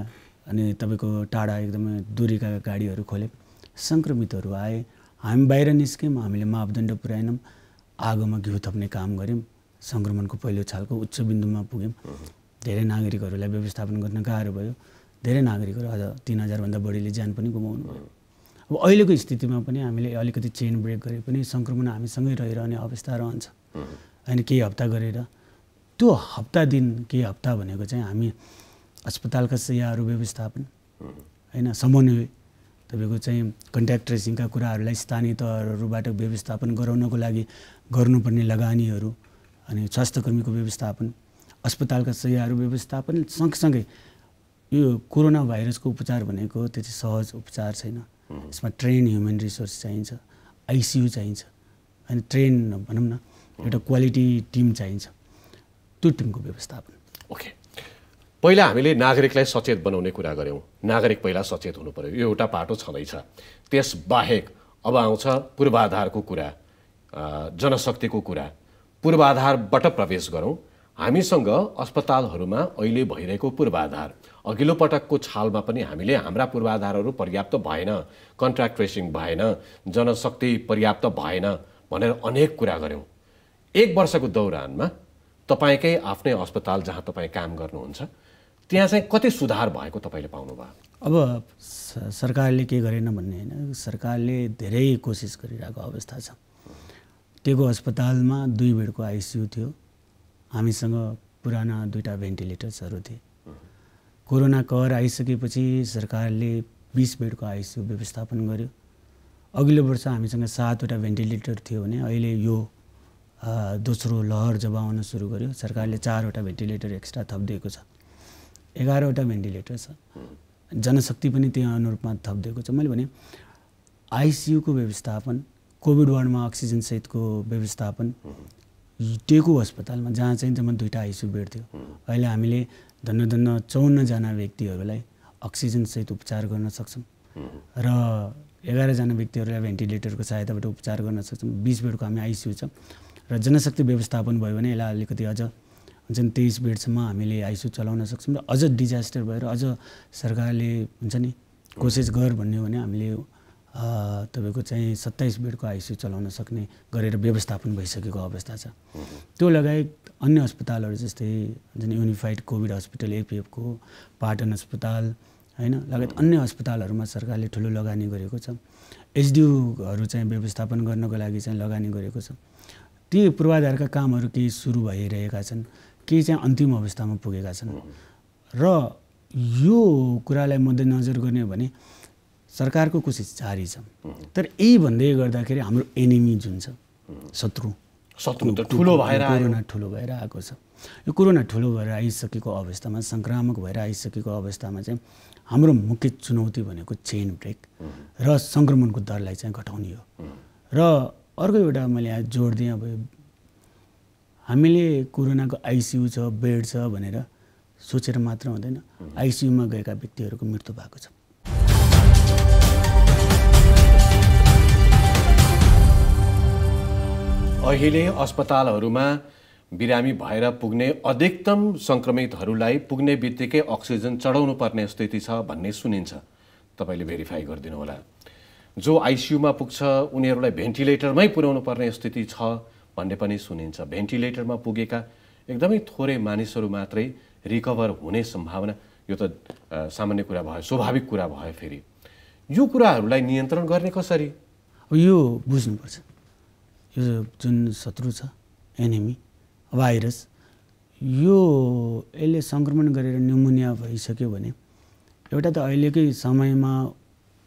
अनि तपाईँको टाढा एकदमै दूरीका गाडीहरू खोल्यौँ, सङ्क्रमितहरू आए, हामी बाहिर निस्क्यौँ, हामीले मापदण्ड पुर्याएनौँ, आगोमा घिउ थप्ने काम गऱ्यौँ, सङ्क्रमणको पहिलो छालको उच्च बिन्दुमा पुग्यौँ। धेरै नागरिकहरूलाई व्यवस्थापन गर्न गाह्रो भयो, धेरै नागरिकहरू अझ 3,000भन्दा बढीले ज्यान पनि गुमाउनु भयो। अब अहिलेको स्थितिमा पनि हामीले अलिकति चेन ब्रेक गरे पनि सङ्क्रमण हामीसँगै रहिरहने अवस्था रहन्छ होइन। केही हप्ता गरेर त्यो हप्ता दिन केही हप्ता भनेको चाहिँ हामी अस्पतालका सेवाहरू व्यवस्थापन होइन, समन्वय, तपाईँको चाहिँ कन्ट्याक्ट ट्रेसिङका कुराहरूलाई स्थानीय तहहरूबाट व्यवस्थापन गराउनको लागि गर्नुपर्ने लगानीहरू, अनि स्वास्थ्यकर्मीको व्यवस्थापन, अस्पतालका सेवाहरू व्यवस्थापन सँगसँगै यो कोरोना भाइरसको उपचार भनेको त्यति सहज उपचार छैन। यसमा ट्रेन ह्युमन रिसोर्स चाहिन्छ, आइसियु चाहिन्छ, अनि ट्रेन भनौँ न एउटा क्वालिटी टिम चाहिन्छ, त्यो टिमको व्यवस्थापन। ओके, पहिला हामीले नागरिकलाई सचेत बनाउने कुरा गऱ्यौँ। नागरिक पहिला सचेत हुनु पर्यो, यो एउटा पाटो छँदैछ। त्यसबाहेक अब आउँछ पूर्वाधारको कुरा, जनशक्तिको कुरा। पूर्वाधारबाट प्रवेश गरौँ। हामीसँग अस्पतालहरूमा अहिले भइरहेको पूर्वाधार, अघिल्लो पटकको छालमा पनि हामीले हाम्रा पूर्वाधारहरू पर्याप्त भएन, कन्ट्र्याक्ट ट्रेसिङ भएन, जनशक्ति पर्याप्त भएन भनेर अनेक कुरा गऱ्यौँ। 1 वर्षको दौरानमा तपाईँकै आफ्नै अस्पताल जहाँ तपाईँ काम गर्नुहुन्छ त्यहाँ चाहिँ कति सुधार भएको तपाईँले पाउनुभयो? अब सरकारले के गरेन भन्ने होइन, सरकारले धेरै कोसिस गरिरहेको अवस्था छ। टेगो अस्पतालमा 2 बेडको आइसियु थियो, हामीसँग पुराना 2टा भेन्टिलेटर्सहरू थिए। कोरोना कहर आइसकेपछि सरकारले 20 बेडको आइसियु व्यवस्थापन गर्यो। अघिल्लो वर्ष हामीसँग 7वटा भेन्टिलेटर थियो भने अहिले यो दोस्रो लहर जब आउन सुरु गर्यो सरकारले 4वटा भेन्टिलेटर एक्स्ट्रा थपिदिएको छ। 11वटा भेन्टिलेटर छ। जनशक्ति पनि त्यही अनुरूपमा थपिदिएको छ। मैले भने आइसियुको व्यवस्थापन, कोभिड वार्डमा अक्सिजन सहितको व्यवस्थापन टेगो अस्पतालमा जहाँ चाहिँ जम्मा 2टा आइसियु बेड थियो, अहिले हामीले धन्न 54 जना व्यक्तिहरूलाई अक्सिजन सहित उपचार गर्न सक्छौँ र 11 जना व्यक्तिहरूलाई भेन्टिलेटरको सहायताबाट उपचार गर्न सक्छौँ। 20 बेडको हामी आइसियु छ र जनशक्ति व्यवस्थापन भयो भने यसलाई अलिकति अझ हुन्छ नि 23 बेडसम्म हामीले आइसियु चलाउन सक्छौँ र अझ डिजास्टर भएर अझ सरकारले हुन्छ नि कोसिस गर भन्ने हो भने हामीले तपाईँको चाहिँ 27 बेडको आइसियु चलाउन सक्ने गरेर व्यवस्थापन भइसकेको अवस्था छ। त्यो लगायत अन्य अस्पतालहरू जस्तै जुन युनिफाइड कोभिड हस्पिटल एपिएफको, पाटन अस्पताल हैन लगायत अन्य अस्पतालहरूमा सरकारले ठुलो लगानी गरेको छ। एचडियूहरू चाहिँ व्यवस्थापन गर्नको लागि चाहिँ लगानी गरेको छ। ती पूर्वाधारका कामहरू केही सुरु भइरहेका छन्, केही चाहिँ अन्तिम अवस्थामा पुगेका छन् र यो कुरालाई मध्यनजर गर्ने हो भने सरकारको कोसिस जारी छ। तर यही भन्दै गर्दाखेरि हाम्रो एनिमी जुन छ, शत्रु त ठुलो भएर कोरोना ठुलो भएर आएको छ। यो कोरोना ठुलो भएर आइसकेको अवस्थामा, संक्रामक भएर आइसकेको अवस्थामा चाहिँ हाम्रो मुख्य चुनौती भनेको चेन ब्रेक र सङ्क्रमणको दरलाई चाहिँ घटाउने हो। र अर्को एउटा मैले आज जोड दिएँ, अब हामीले कोरोनाको आइसियु छ, बेड छ भनेर सोचेर मात्र हुँदैन, आइसियुमा गएका व्यक्तिहरूको मृत्यु भएको छ। अहिले अस्पतालहरूमा बिरामी भएर पुग्ने अधिकतम सङ्क्रमितहरूलाई पुग्ने बित्तिकै अक्सिजन चढाउनु पर्ने स्थिति छ भन्ने सुनिन्छ। तपाईँले भेरिफाई गरिदिनु होला। जो आइसियुमा पुग्छ उनीहरूलाई भेन्टिलेटरमै पुर्याउनु पर्ने स्थिति छ भन्ने पनि सुनिन्छ। भेन्टिलेटरमा पुगेका एकदमै थोरै मानिसहरू मात्रै रिकभर हुने सम्भावना, यो त सामान्य कुरा भयो, स्वाभाविक कुरा भयो। फेरि यो कुराहरूलाई नियन्त्रण गर्ने कसरी? अब यो बुझ्नुपर्छ, यो जुन शत्रु छ, एनिमी भाइरस, यो यसले सङ्क्रमण गरेर न्युमोनिया भइसक्यो भने एउटा त अहिलेकै समयमा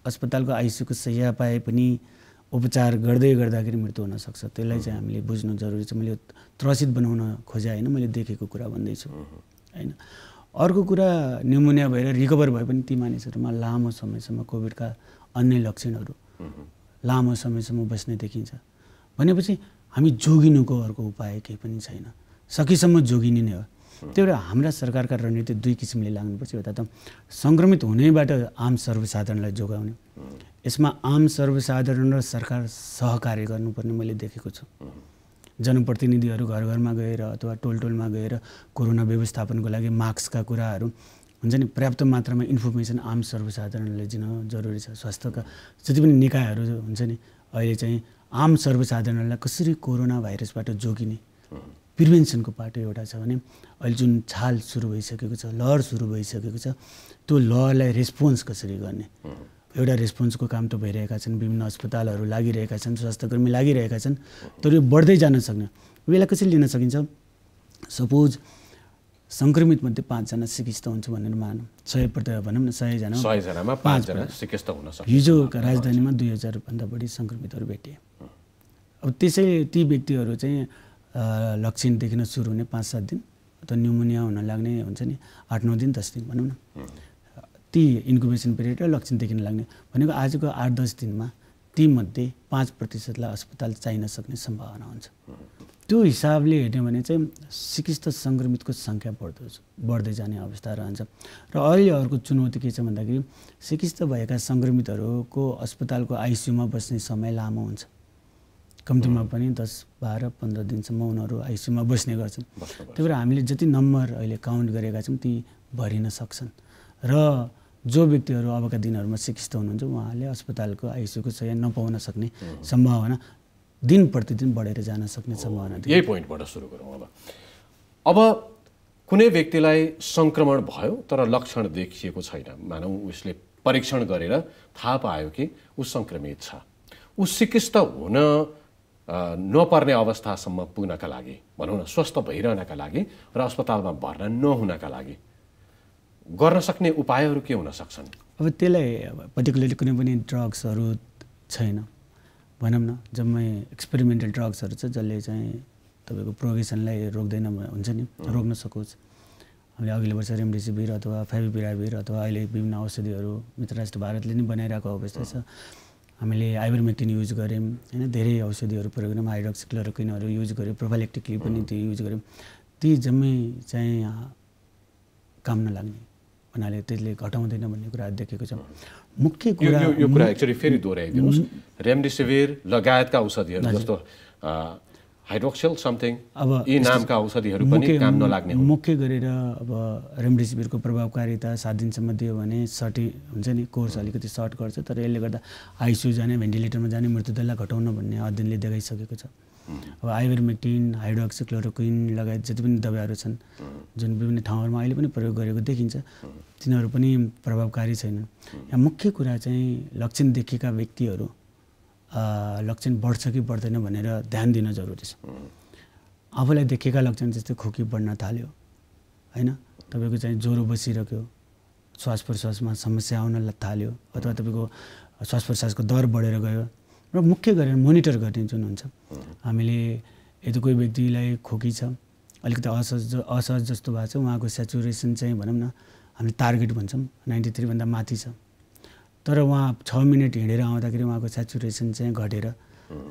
अस्पतालको आइसियुको शय्या पाए पनि उपचार गर्दै गर्दाखेरि मृत्यु हुनसक्छ। त्यसलाई चाहिँ हामीले बुझ्नु जरुरी छ। मैले त्रसित बनाउन खोजे होइन, मैले देखेको कुरा भन्दैछु होइन। अर्को कुरा, न्युमोनिया भएर रिकभर भए पनि ती मानिसहरूमा लामो समयसम्म कोभिडका अन्य लक्षणहरू लामो समयसम्म बस्ने देखिन्छ भनेपछि हामी जोगिनुको अर्को उपाय केही पनि छैन, सकेसम्म जोगिने नै हो। त्यही भएर हाम्रा सरकारका रणनीति 2 किसिमले लाग्नुपर्छ। एउटा त सङ्क्रमित हुनेबाट आम सर्वसाधारणलाई जोगाउने, यसमा आम सर्वसाधारण र सरकार सहकार्य गर्नुपर्ने मैले देखेको छु। जनप्रतिनिधिहरू घर घरमा गएर अथवा टोलमा गएर कोरोना व्यवस्थापनको लागि मास्कका कुराहरू हुन्छ नि पर्याप्त मात्रामा इन्फर्मेसन आम सर्वसाधारणले दिन जरुरी छ। स्वास्थ्यका जति पनि निकायहरू हुन्छ नि अहिले चाहिँ आम सर्वसाधारणलाई कसरी कोरोना भाइरसबाट जोगिने प्रिभेन्सनको पाटो एउटा छ भने अहिले जुन छाल सुरु भइसकेको छ, लहर सुरु भइसकेको छ, त्यो लहरलाई रेस्पोन्स कसरी गर्ने, एउटा रेस्पोन्सको काम त भइरहेका छन्। विभिन्न अस्पतालहरू लागिरहेका छन्, स्वास्थ्यकर्मी लागिरहेका छन्, तर यो बढ्दै जान सक्ने यसलाई कसरी लिन सकिन्छ? सपोज सङ्क्रमित मध्ये 5 जना सिकिस्त हुन्छ भनेर मानौँ, 100% भनौँ न, 100 जनामा 5 जना सिकिस्त हुन सक्छ। हिजो राजधानीमा 2000 भन्दा बढी सङ्क्रमितहरू भेटिए। अब त्यसैले ती व्यक्तिहरू चाहिँ लक्षण देखिन सुरु हुने 5-7 दिन अथवा न्युमोनिया हुन लाग्ने हुन्छ नि 8-9 दिन 10 दिन भनौँ न, ती इन्क्युबेसन पिरियड र लक्षण देखिन लाग्ने भनेको आजको 8-10 दिनमा तीमध्ये 5%लाई अस्पताल चाहिन सक्ने सम्भावना हुन्छ। त्यो हिसाबले हेर्ने भने चाहिँ सिकिस्त सङ्क्रमितको सङ्ख्या बढ्दै जाने अवस्था रहन्छ। र अहिले अर्को चुनौती के छ भन्दाखेरि सिकिस्त भएका सङ्क्रमितहरूको अस्पतालको आइसियुमा बस्ने समय लामो हुन्छ। कम्तीमा पनि 10-12-15 दिनसम्म उनीहरू आइसियुमा बस्ने गर्छन्। त्यही भएर हामीले जति नम्बर अहिले काउन्ट गरेका छौँ ती भरिन सक्छन् र जो व्यक्तिहरू अबका दिनहरूमा सिकिस्त हुनुहुन्छ उहाँले अस्पतालको आइसियुको शय्या नपाउन सक्ने सम्भावना दिन प्रतिदिन बढेर जान सक्ने सम्भावना। यही पोइन्टबाट सुरु गरौँ। अब कुनै व्यक्तिलाई सङ्क्रमण भयो तर लक्षण देखिएको छैन, मानौँ उसले परीक्षण गरेर थाहा पायो कि ऊ सङ्क्रमित छ, ऊ सिकिस्त हुन नपर्ने अवस्थासम्म पुग्नका लागि, भनौँ न स्वस्थ भइरहनका लागि र अस्पतालमा भर्ना नहुनका लागि गर्न सक्ने उपायहरू के हुन सक्छन्? अब त्यसलाई पर्टिकुलरली कुनै पनि ड्रग्सहरू छैन भनौँ न, जम्मै एक्सपेरिमेन्टल ड्रग्सहरू छ जसले चाहिँ तपाईँको प्रोग्रेसनलाई रोक्दैन, हुन्छ नि, रोक्न सकोस्। हामीले अघिल्लो वर्ष रेमडेसिभिर अथवा फेभिपिराभिर अथवा अहिले विभिन्न औषधिहरू मित्र राष्ट्र भारतले नै बनाइरहेको अवस्था छ। हामीले आइभरमेक्टिन युज गऱ्यौँ होइन, धेरै औषधिहरू प्रयोग गऱ्यौँ, हाइड्रोक्सिक्लोरोक्विनहरू युज गऱ्यौँ, प्रोफाइलेक्टिकली पनि त्यो युज गऱ्यौँ। ती जम्मै चाहिँ काम नलाग्ने हुनाले त्यसले घटाउँदैन भन्ने कुरा देखेको छ। मुख्य कुरा यो कुरा एक्चुअली फेरि दोहोऱ्याइदिनुहोस्। रेमडेसिभिर लगायतका औषधिहरू जस्तो हाइड्रोक्सिल समथिङ यी नामका औषधिहरू पनि काम नलाग्ने हो। मुख्य गरेर अब रेमडेसिभिरको प्रभावकारिता 7 दिनसम्म दियो भने हुन्छ नि, कोर्स अलिकति सर्ट गर्छ, तर यसले गर्दा आइसियु जाने, भेन्टिलेटरमा जाने मृत्युदरलाई घटाउन भन्ने अध्ययनले देखाइसकेको छ। अब आइभरमेक्टिन, हाइड्रोक्सिक्लोरोक्विन लगायत जति पनि दबाईहरू छन् जुन विभिन्न ठाउँहरूमा अहिले पनि प्रयोग गरेको देखिन्छ, तिनीहरू पनि प्रभावकारी छैनन्। यहाँ मुख्य कुरा चाहिँ लक्षण देखेका व्यक्तिहरू लक्षण बढ्छ कि बढ्दैन भनेर ध्यान दिन जरुरी छ। आफूलाई देखेका लक्षण जस्तै खोकी बढ्न थाल्यो होइन, तपाईँको चाहिँ ज्वरो बसिरह्यो, श्वास प्रश्वासमा समस्या आउन थाल्यो अथवा तपाईँको श्वास प्रश्वासको दर बढेर गयो र मुख्य गरेर मोनिटर गर्ने जुन हुन्छ, हामीले यदि कोही व्यक्तिलाई खोकी छ, अलिकति असहज जस्तो भएको छ, उहाँको सेचुरेसन चाहिँ भनौँ न हामीले टार्गेट भन्छौँ 93 भन्दा माथि छ, तर उहाँ 6 मिनट हिँडेर आउँदाखेरि उहाँको सेचुरेसन चाहिँ घटेर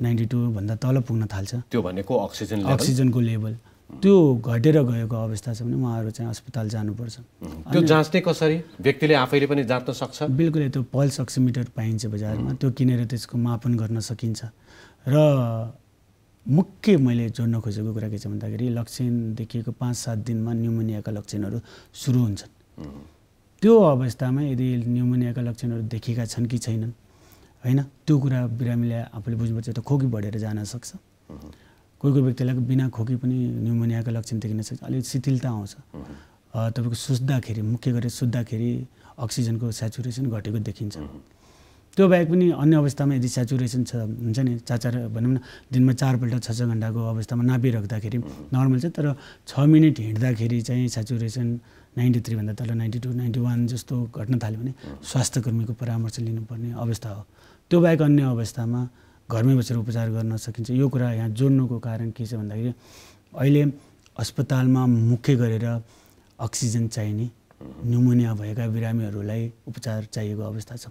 92 भन्दा तल पुग्न थाल्छ। त्यो भनेको अक्सिजनको लेभल त्यो घटेर गएको अवस्था छ भने उहाँहरू चाहिँ अस्पताल जानुपर्छ। त्यो जाँच्ने कसरी? व्यक्तिले आफैले पनि जाँच्न सक्छ? बिल्कुल, त्यो पल्स अक्सिमिटर पाइन्छ बजारमा, त्यो किनेर त्यसको मापन गर्न सकिन्छ। र मुख्य मैले जोड्न खोजेको कुरा के छ भन्दाखेरि लक्षण देखिएको 5-7 दिनमा न्युमोनियाका लक्षणहरू सुरु हुन्छन्। त्यो अवस्थामा यदि न्युमोनियाका लक्षणहरू देखेका छन् कि छैनन् होइन, त्यो कुरा बिरामीले आफूले बुझ्नुपर्छ। त खोकी बढेर जान सक्छ, कोही व्यक्तिलाई बिना खोकी पनि न्युमोनियाका लक्षण देखिन सक्छ, अलिक शिथिलता आउँछ। तपाईँको सुत्दाखेरि, मुख्य गरेर सुत्दाखेरि अक्सिजनको सेचुरेसन घटेको देखिन्छ। त्यो बाहेक पनि अन्य अवस्थामा यदि सेचुरेसन छ, हुन्छ नि, 4 भनौँ न दिनमा 4 पल्ट 6 घन्टाको अवस्थामा नापिराख्दाखेरि नर्मल छ, तर 6 मिनट हिँड्दाखेरि चाहिँ सेचुरेसन 93 भन्दा तल 92, 91 जस्तो घट्न थाल्यो भने स्वास्थ्यकर्मीको परामर्श लिनुपर्ने अवस्था हो। त्यो बाहेक अन्य अवस्थामा घरमै बसेर उपचार गर्न सकिन्छ। यो कुरा यहाँ जोड्नुको कारण के छ भन्दाखेरि अहिले अस्पतालमा मुख्य गरेर अक्सिजन चाहिने न्युमोनिया भएका बिरामीहरूलाई उपचार चाहिएको अवस्था छ।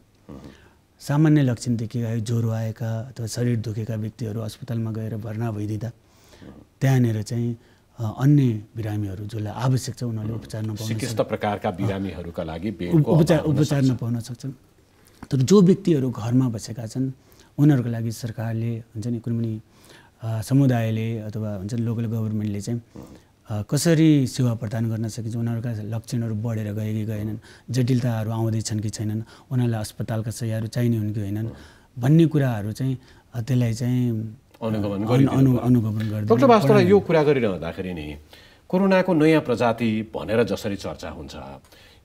सामान्य लक्षण देखेका, ज्वरो आएका अथवा शरीर दुखेका व्यक्तिहरू अस्पतालमा गएर भर्ना भइदिँदा त्यहाँनिर चाहिँ अन्य बिरामीहरू जसलाई आवश्यक छ उनीहरूले उपचार नपाउन सक्छन्। सिकिस्त प्रकारका बिरामीहरूका लागि उपचार नपाउन सक्छन्। तर जो व्यक्तिहरू घरमा बसेका छन् उनीहरूको लागि सरकारले हुन्छ नि, कुनै पनि समुदायले अथवा हुन्छ नि लोकल गभर्मेन्टले चाहिँ कसरी सेवा प्रदान गर्न सकिन्छ, उनीहरूका लक्षणहरू बढेर गए कि गएनन्, जटिलताहरू आउँदैछन् कि छैनन्, उनीहरूलाई अस्पतालका सहीहरू चाहिने हुन् कि होइनन् भन्ने कुराहरू चाहिँ त्यसलाई चाहिँ अनुगमन गर्दै। डाक्टर वास्तवमा यो कुरा गरिरहँदाखेरि नि कोरोनाको नयाँ प्रजाति भनेर जसरी चर्चा हुन्छ,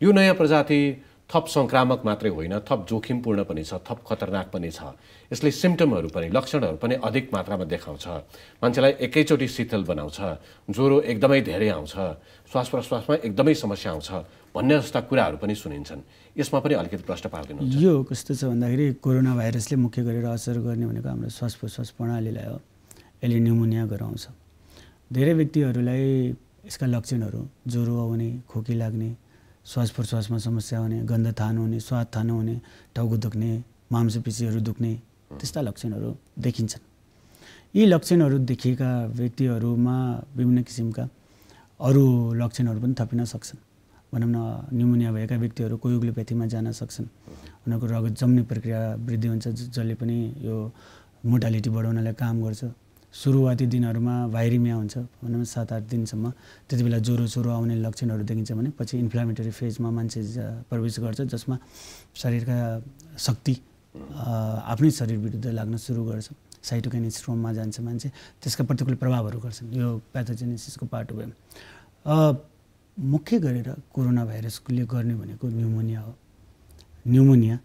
यो नयाँ प्रजाति थप सङ्क्रामक मात्रै होइन, थप जोखिमपूर्ण पनि छ, थप खतरनाक पनि छ। यसले सिम्टमहरू पनि, लक्षणहरू पनि अधिक मात्रामा देखाउँछ, मान्छेलाई एकैचोटि शीतल बनाउँछ, ज्वरो एकदमै धेरै आउँछ, श्वास प्रश्वासमा एकदमै समस्या आउँछ भन्ने जस्ता कुराहरू पनि सुनिन्छन्। यसमा पनि अलिकति प्रश्न पार्दिनुहुन्छ। यो कस्तो छ भन्दाखेरि कोरोना भाइरसले मुख्य गरेर असर गर्ने भनेको हाम्रो श्वास प्रश्वास प्रणालीलाई हो। यसले न्युमोनिया गराउँछ। धेरै व्यक्तिहरूलाई यसका लक्षणहरू ज्वरो आउने, खोकी लाग्ने, श्वास प्रश्वासमा समस्या हुने, गन्ध थाहा नहुने, स्वाद थाहा नहुने, टाउको दुख्ने, मांसपेशीहरू दुख्ने, त्यस्ता लक्षणहरू देखिन्छन्। यी लक्षणहरू देखिएका व्यक्तिहरूमा विभिन्न किसिमका अरू लक्षणहरू पनि थपिन सक्छन्। भनौँ न न्युमोनिया भएका व्यक्तिहरू कोएगुलोप्याथीमा जान सक्छन्, उनीहरूको रगत जम्ने प्रक्रिया वृद्धि हुन्छ जसले पनि यो मोर्टालिटी बढाउनलाई काम गर्छ। सुरुवाती दिनहरूमा भाइरिमिया हुन्छ, भनौँ 7-8 दिनसम्म, त्यति बेला ज्वरो आउने लक्षणहरू देखिन्छ भने पछि इन्फ्लामेटरी फेजमा मान्छे प्रवेश गर्छ जसमा शरीरका शक्ति आफ्नै शरीर विरुद्ध लाग्न सुरु गर्छ, साइटोकाइन स्ट्रोममा जान्छ मान्छे, त्यसका प्रतिकूल प्रभावहरू गर्छन्। यो प्याथोजेनेसिसको पार्ट हो। मुख्य गरेर कोरोना भाइरसले गर्ने भनेको न्युमोनिया हो। न्युमोनिया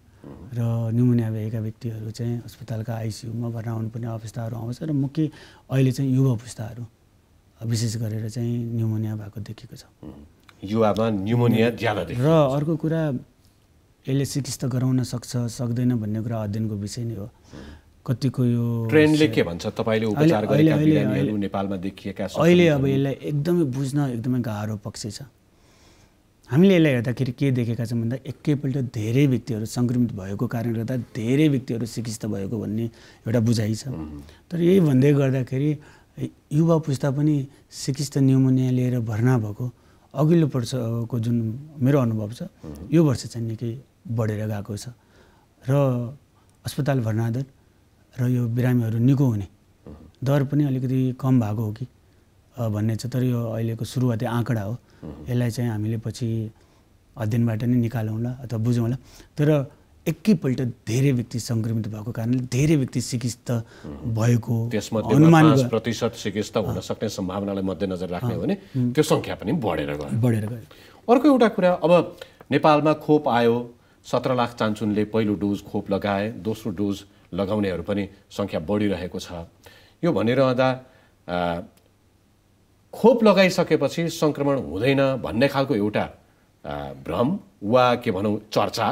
र न्युमोनिया भएका व्यक्तिहरू चाहिँ अस्पतालका आइसियुमा भर्ना हुनुपर्ने अवस्थाहरू आउँछ र मुख्य अहिले चाहिँ युवा पुस्ताहरू विशेष गरेर चाहिँ न्युमोनिया भएको देखिएको छ। युवामा न्युमोनिया ज्यादा देखिन्छ। र अर्को कुरा यसले चिकित्सा गराउन सक्छ सक्दैन भन्ने कुरा अध्ययनको विषय नै हो। कतिको यो ट्रेन्डले के भन्छ तपाईले उपचार गरेका बिरामीहरू नेपालमा देखिएका अहिले अब यसलाई एकदमै बुझ्न एकदमै गाह्रो पक्ष छ। हामीले यसलाई हेर्दाखेरि के देखेका छौँ भन्दा एकैपल्ट धेरै व्यक्तिहरू सङ्क्रमित भएको कारणले गर्दा धेरै व्यक्तिहरू चिकित्सा भएको भन्ने एउटा बुझाइ छ। तर यही भन्दै गर्दाखेरि युवा पुस्ता पनि चिकित्सा न्युमोनिया लिएर भर्ना भएको अघिल्लो वर्षको जुन मेरो अनुभव छ यो वर्ष चाहिँ निकै बढेर गएको छ र अस्पताल भर्ना दर र यो बिरामीहरू निको हुने दर पनि अलिकति कम भएको हो कि भन्ने छ। तर यो अहिलेको सुरुवाती आँकडा हो, यसलाई चाहिँ हामीले पछि अध्ययनबाट नै निकालौँला अथवा बुझौँला। तर एकैपल्ट धेरै व्यक्ति सङ्क्रमित भएको कारणले धेरै व्यक्ति चिकित्सा भएको अनुमान 5% चिकित्सा हुन सक्ने सम्भावनालाई मध्यनजर राख्ने हो भने त्यो सङ्ख्या पनि बढेर गयो। अर्को एउटा कुरा, अब नेपालमा खोप आयो, 17 लाख चान्चुनले पहिलो डोज खोप लगाए, दोस्रो डोज लगाउनेहरू पनि सङ्ख्या बढिरहेको छ। यो भनिरहँदा खोप लगाइसकेपछि सङ्क्रमण हुँदैन भन्ने खालको एउटा भ्रम वा के भनौँ चर्चा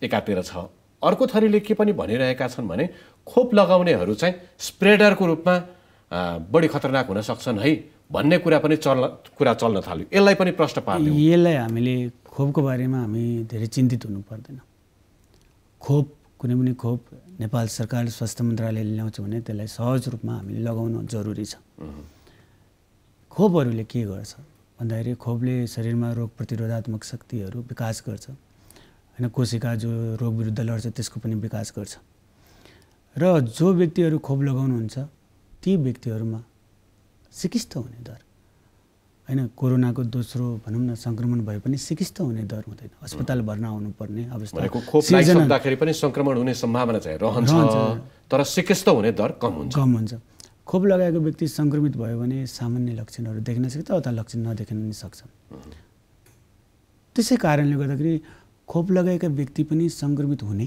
एकातिर छ। अर्को थरीले के पनि भनिरहेका छन् भने खोप लगाउनेहरू चाहिँ स्प्रेडरको रूपमा बढी खतरनाक हुन सक्छन् है भन्ने कुरा पनि चल्न थाल्यो। यसलाई पनि प्रश्न पार्दैन। यसलाई हामीले खोपको बारेमा हामी धेरै चिन्तित हुनु पर्दैन। खोप कुनै पनि खोप नेपाल सरकार स्वास्थ्य मन्त्रालयले ल्याउँछ भने त्यसलाई सहज रूपमा हामीले लगाउनु जरुरी छ। खोपहरूले के गर्छ भन्दाखेरि खोपले शरीरमा रोग प्रतिरोधात्मक शक्तिहरू विकास गर्छ होइन, कोशिका जो रोग विरुद्ध लड्छ त्यसको पनि विकास गर्छ। र जो व्यक्तिहरू खोप लगाउनुहुन्छ ती व्यक्तिहरूमा चिकित्सा हुने दर होइन, कोरोनाको दोस्रो भनौँ न सङ्क्रमण भए पनि चिकित्सा हुने दर हुँदैन, अस्पताल भर्ना हुनुपर्ने अवस्था। खोप लगाइसक्दाखेरि पनि सङ्क्रमण हुने सम्भावना चाहिँ रहन्छ तर चिकित्सा हुने दर कम हुन्छ। खोप लगाएको व्यक्ति सङ्क्रमित भयो भने सामान्य लक्षणहरू देख्न सक्छ अथवा लक्षण नदेख्न पनि सक्छन्। त्यसै कारणले गर्दाखेरि खोप लगाएका व्यक्ति पनि सङ्क्रमित हुने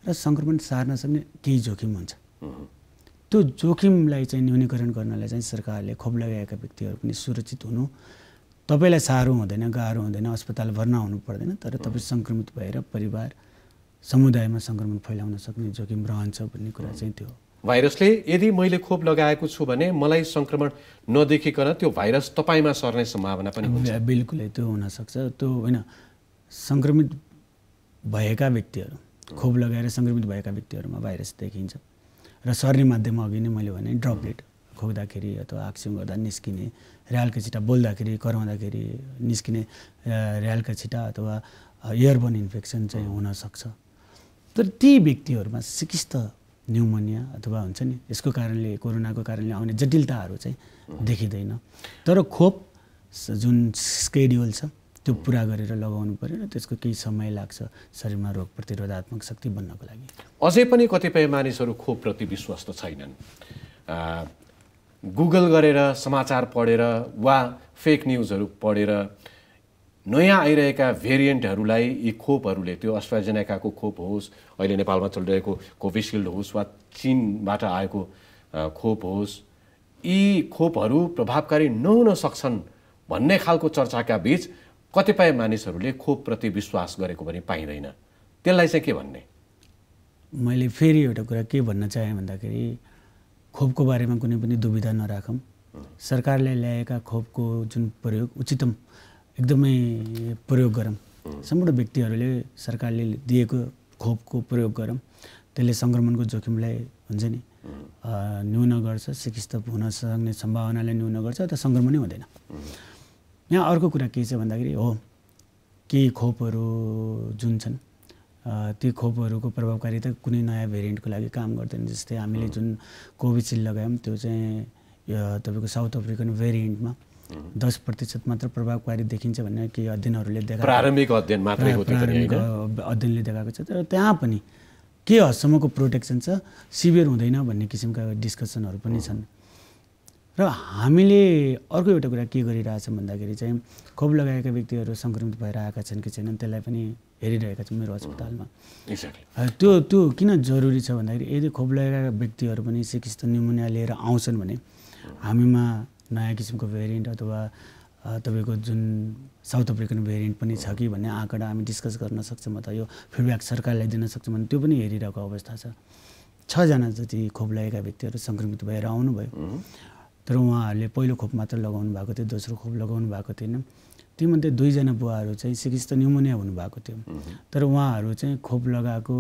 र सङ्क्रमण सार्न सक्ने केही जोखिम हुन्छ। त्यो जोखिमलाई चाहिँ न्यूनीकरण गर्नलाई चाहिँ सरकारले खोप लगाएका व्यक्तिहरू पनि सुरक्षित हुनु, तपाईँलाई साह्रो हुँदैन, गाह्रो हुँदैन, अस्पताल भर्ना हुनु पर्दैन, तर तपाईँ सङ्क्रमित भएर परिवार समुदायमा सङ्क्रमण फैलाउन सक्ने जोखिम रहन्छ भन्ने कुरा चाहिँ त्यो हो। भाइरसले यदि मैले खोप लगाएको छु भने मलाई सङ्क्रमण नदेखिकन त्यो भाइरस तपाईँमा सर्ने सम्भावना पनि हुन्छ। बिल्कुलै त्यो हुनसक्छ। त्यो होइन, सङ्क्रमित भएका व्यक्तिहरू खोप लगाएर सङ्क्रमित भएका व्यक्तिहरूमा भाइरस देखिन्छ र सर्ने माध्यम अघि नै मैले भने ड्रपलेट खोक्दाखेरि अथवा आक्सिङ गर्दा निस्किने, र्यालका छिटा बोल्दाखेरि कराउँदाखेरि निस्किने र्यालका छिटा अथवा एयरबोर्न इन्फेक्सन चाहिँ हुनसक्छ। तर ती व्यक्तिहरूमा चिकित्सा न्युमोनिया अथवा हुन्छ नि यसको कारणले कोरोनाको कारणले आउने जटिलताहरू चाहिँ देखिँदैन। तर खोप जुन स्केड्युल छ त्यो पुरा गरेर लगाउनु पर्यो र त्यसको केही समय लाग्छ शरीरमा रोग प्रतिरोधात्मक शक्ति बन्नको लागि। अझै पनि कतिपय मानिसहरू खोपप्रति विश्वस्त छैनन्। गुगल गरेर समाचार पढेर वा फेक न्युजहरू पढेर नयाँ आइरहेका भेरिएन्टहरूलाई यी खोपहरूले, त्यो अस्ट्राजेनेकाको खोप होस्, अहिले नेपालमा चलिरहेको कोभिसिल्ड होस् वा चीनबाट आएको खोप होस्, यी खोपहरू प्रभावकारी नहुन सक्छन् भन्ने खालको चर्चाका बीच कतिपय मानिसहरूले खोपप्रति विश्वास गरेको पनि पाइँदैन। त्यसलाई चाहिँ के भन्ने? मैले फेरि एउटा कुरा के भन्न चाहेँ भन्दाखेरि खोपको बारेमा कुनै पनि दुविधा नराखौँ। सरकारले ल्याएका खोपको जुन प्रयोग उचितम एकदमै प्रयोग गरौँ। सम्पूर्ण व्यक्तिहरूले सरकारले दिएको खोपको प्रयोग गरौँ। त्यसले सङ्क्रमणको जोखिमलाई हुन्छ नि न्यून गर्छ, चिकित्सा हुन सक्ने सम्भावनालाई न्यून गर्छ, त सङ्क्रमणै हुँदैन। यहाँ अर्को कुरा के छ भन्दाखेरि हो केही खोपहरू जुन छन् ती खोपहरूको प्रभावकारिता कुनै नयाँ भेरिएन्टको लागि काम गर्दैन। जस्तै हामीले जुन कोभिसिल्ड लगायौँ त्यो चाहिँ तपाईँको साउथ अफ्रिकन भेरिएन्टमा 10% मात्र प्रभावकारी देखिन्छ भन्ने केही अध्ययनहरूले देखाएको, प्रारम्भिक अध्ययन मात्रै हो, प्रारम्भिक अध्ययनले देखाएको छ। तर त्यहाँ पनि के हदसम्मको प्रोटेक्सन छ, सिभियर हुँदैन भन्ने किसिमका डिस्कसनहरू पनि छन्। र हामीले अर्को एउटा कुरा के गरिरहेछौँ भन्दाखेरि चाहिँ खोप लगाएका व्यक्तिहरू सङ्क्रमित भएर आएका छन् कि छैनन् त्यसलाई पनि हेरिरहेका छौँ मेरो अस्पतालमा। त्यो किन जरुरी छ भन्दाखेरि यदि खोप लगाएका व्यक्तिहरू पनि सिकिस्त न्युमोनिया लिएर आउँछन् भने हामीमा नयाँ किसिमको भेरिएन्ट अथवा तपाईँको जुन साउथ अफ्रिकन भेरिएन्ट पनि छ कि भन्ने आँकडा हामी डिस्कस गर्न सक्छौँ अथवा यो फिडब्याक सरकारलाई दिन सक्छौँ भने त्यो पनि हेरिरहेको अवस्था छ। 6 जना जति खोप लगाएका व्यक्तिहरू सङ्क्रमित भएर आउनुभयो, तर उहाँहरूले पहिलो खोप मात्र लगाउनु भएको थियो, दोस्रो खोप लगाउनु भएको थिएन। तीमध्ये 2 जना बुवाहरू चाहिँ सिकिस्त न्युमोनिया हुनुभएको थियो, तर उहाँहरू चाहिँ खोप लगाएको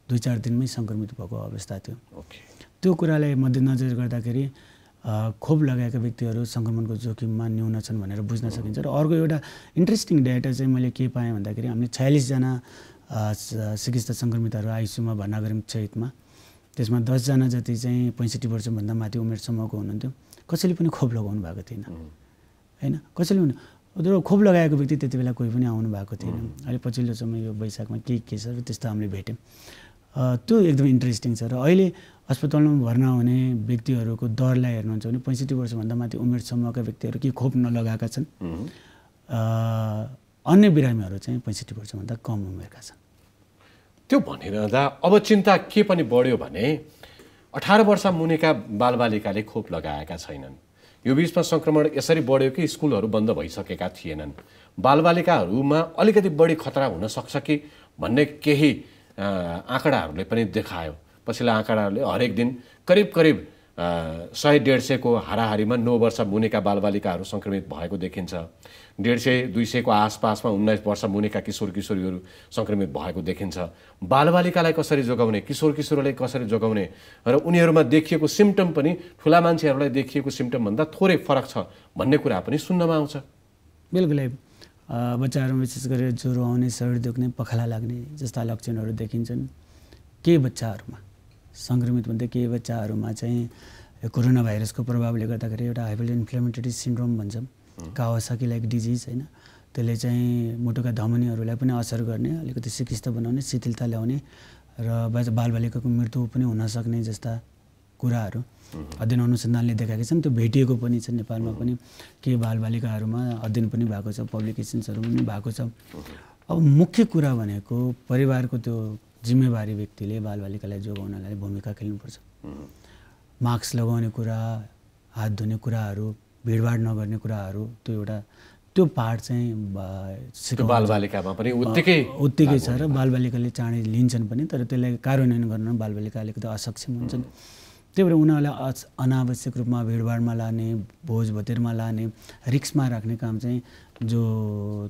2-4 दिनमै सङ्क्रमित भएको अवस्था थियो। त्यो कुरालाई मध्यनजर गर्दाखेरि खोप लगाएका व्यक्तिहरू सङ्क्रमणको जोखिममा न्यून छन् भनेर बुझ्न सकिन्छ। र अर्को एउटा इन्ट्रेस्टिङ डाटा चाहिँ मैले के पाएँ भन्दाखेरि हामीले 46 जना सिकिस्त सङ्क्रमितहरू आइसियुमा भर्ना गऱ्यौँ चैतमा। त्यसमा 10 जना जति चाहिँ 65 वर्षभन्दा माथि उमेर समूहको हुनुहुन्थ्यो। कसैले पनि खोप लगाउनु भएको थिएन हैन, कसैले पनि। तर खोप लगाएको व्यक्ति त्यति बेला कोही पनि आउनु भएको थिएन। अहिले पछिल्लो समय यो वैशाखमा केही केसहरू त्यस्तो हामीले भेट्यौँ। त्यो एकदमै इन्ट्रेस्टिङ छ। र अहिले अस्पतालमा भर्ना हुने व्यक्तिहरूको दरलाई हेर्नुहुन्छ भने 65 वर्षभन्दा माथि उमेर समूहका व्यक्तिहरू के खोप नलगाएका छन्, अन्य बिरामीहरू चाहिँ 65 वर्षभन्दा कम उमेरका छन्। त्यो भनिरहँदा अब चिन्ता के पनि बढ्यो भने 18 वर्ष मुनिका बालबालिकाले खोप लगाएका छैनन्। यो बिचमा सङ्क्रमण यसरी बढ्यो कि स्कुलहरू बन्द भइसकेका थिएनन्। बालबालिकाहरूमा अलिकति बढी खतरा हुन सक्छ कि भन्ने केही आँकडाहरूले पनि देखायो। पछिल्ला आँकडाहरूले हरेक दिन करिब 100-150 को हाराहारीमा 9 वर्ष मुनिका बालबालिकाहरू सङ्क्रमित भएको देखिन्छ। 150-200 को आसपासमा 19 वर्ष मुनिका किशोर किशोरीहरू सङ्क्रमित भएको देखिन्छ। बालबालिकालाई कसरी जोगाउने, किशोर किशोरलाई कसरी जोगाउने र उनीहरूमा देखिएको सिम्टम पनि ठुला मान्छेहरूलाई देखिएको सिम्टमभन्दा थोरै फरक छ भन्ने कुरा पनि सुन्नमा आउँछ। बिल्कुलै बच्चाहरूमा विशेष गरेर ज्वरो आउने, शरीर दुख्ने, पखाला लाग्ने जस्ता लक्षणहरू देखिन्छन्। केही बच्चाहरूमा सङ्क्रमित भन्दा केही बच्चाहरूमा चाहिँ कोरोना भाइरसको प्रभावले गर्दाखेरि एउटा हाइपर इन्फ्लेमेटरी सिन्ड्रोम भन्छौँ, कावासाकी लाइक डिजिज हैन, त्यसले चाहिँ मुटुका धमनीहरूलाई पनि असर गर्ने, अलिकति सिकिस्त बनाउने, शिथिलता ल्याउने र बालबालिकाको मृत्यु पनि हुन सक्ने जस्ता कुराहरू अध्ययन अनुसन्धानले देखाएका छन्। त्यो भेटिएको पनि छ नेपालमा पनि। केही बालबालिकाहरूमा अध्ययन पनि भएको छ, पब्लिकेसन्सहरू पनि भएको छ। अब मुख्य कुरा भनेको परिवारको त्यो जिम्मेवारी व्यक्तिले बालबालिकालाई जोगाउनलाई भूमिका खेल्नुपर्छ। मास्क लगाउने कुरा, हात धुने कुराहरू, भिडभाड नगर्ने कुराहरू, त्यो पार्ट चाहिँ बालबालिकामा पनि उत्तिकै छ र बालबालिकाले चाँडै लिन्छन् पनि, तर त्यसलाई कार्यान्वयन गर्न बालबालिका अलिकति असक्षम हुन्छन्। त्यही भएर उनीहरूलाई अनावश्यक रूपमा भिडभाडमा लाने, भोज भतेरमा लाने, रिक्समा राख्ने काम चाहिँ जो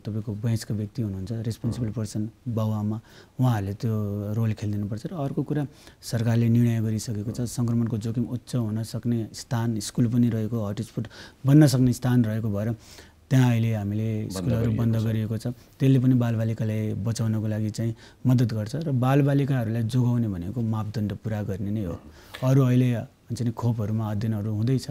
तपाईँको वयस्क व्यक्ति हुनुहुन्छ, रेस्पोन्सिबल पर्सन, बाउआमा, उहाँहरूले त्यो रोल खेलिदिनुपर्छ। र अर्को कुरा सरकारले निर्णय गरिसकेको छ, सङ्क्रमणको जोखिम उच्च हुन सक्ने स्थान स्कुल पनि रहेको, हटस्पट बन्न सक्ने स्थान रहेको भएर त्यहाँ अहिले हामीले स्कुलहरू बन्द गरिएको छ। त्यसले पनि बालबालिकालाई बचाउनको लागि चाहिँ मद्दत गर्छ। र बालबालिकाहरूलाई जोगाउने भनेको मापदण्ड पुरा गर्ने नै हो। अरू अहिले हुन्छ नि खोपहरूमा अध्ययनहरू हुँदैछ।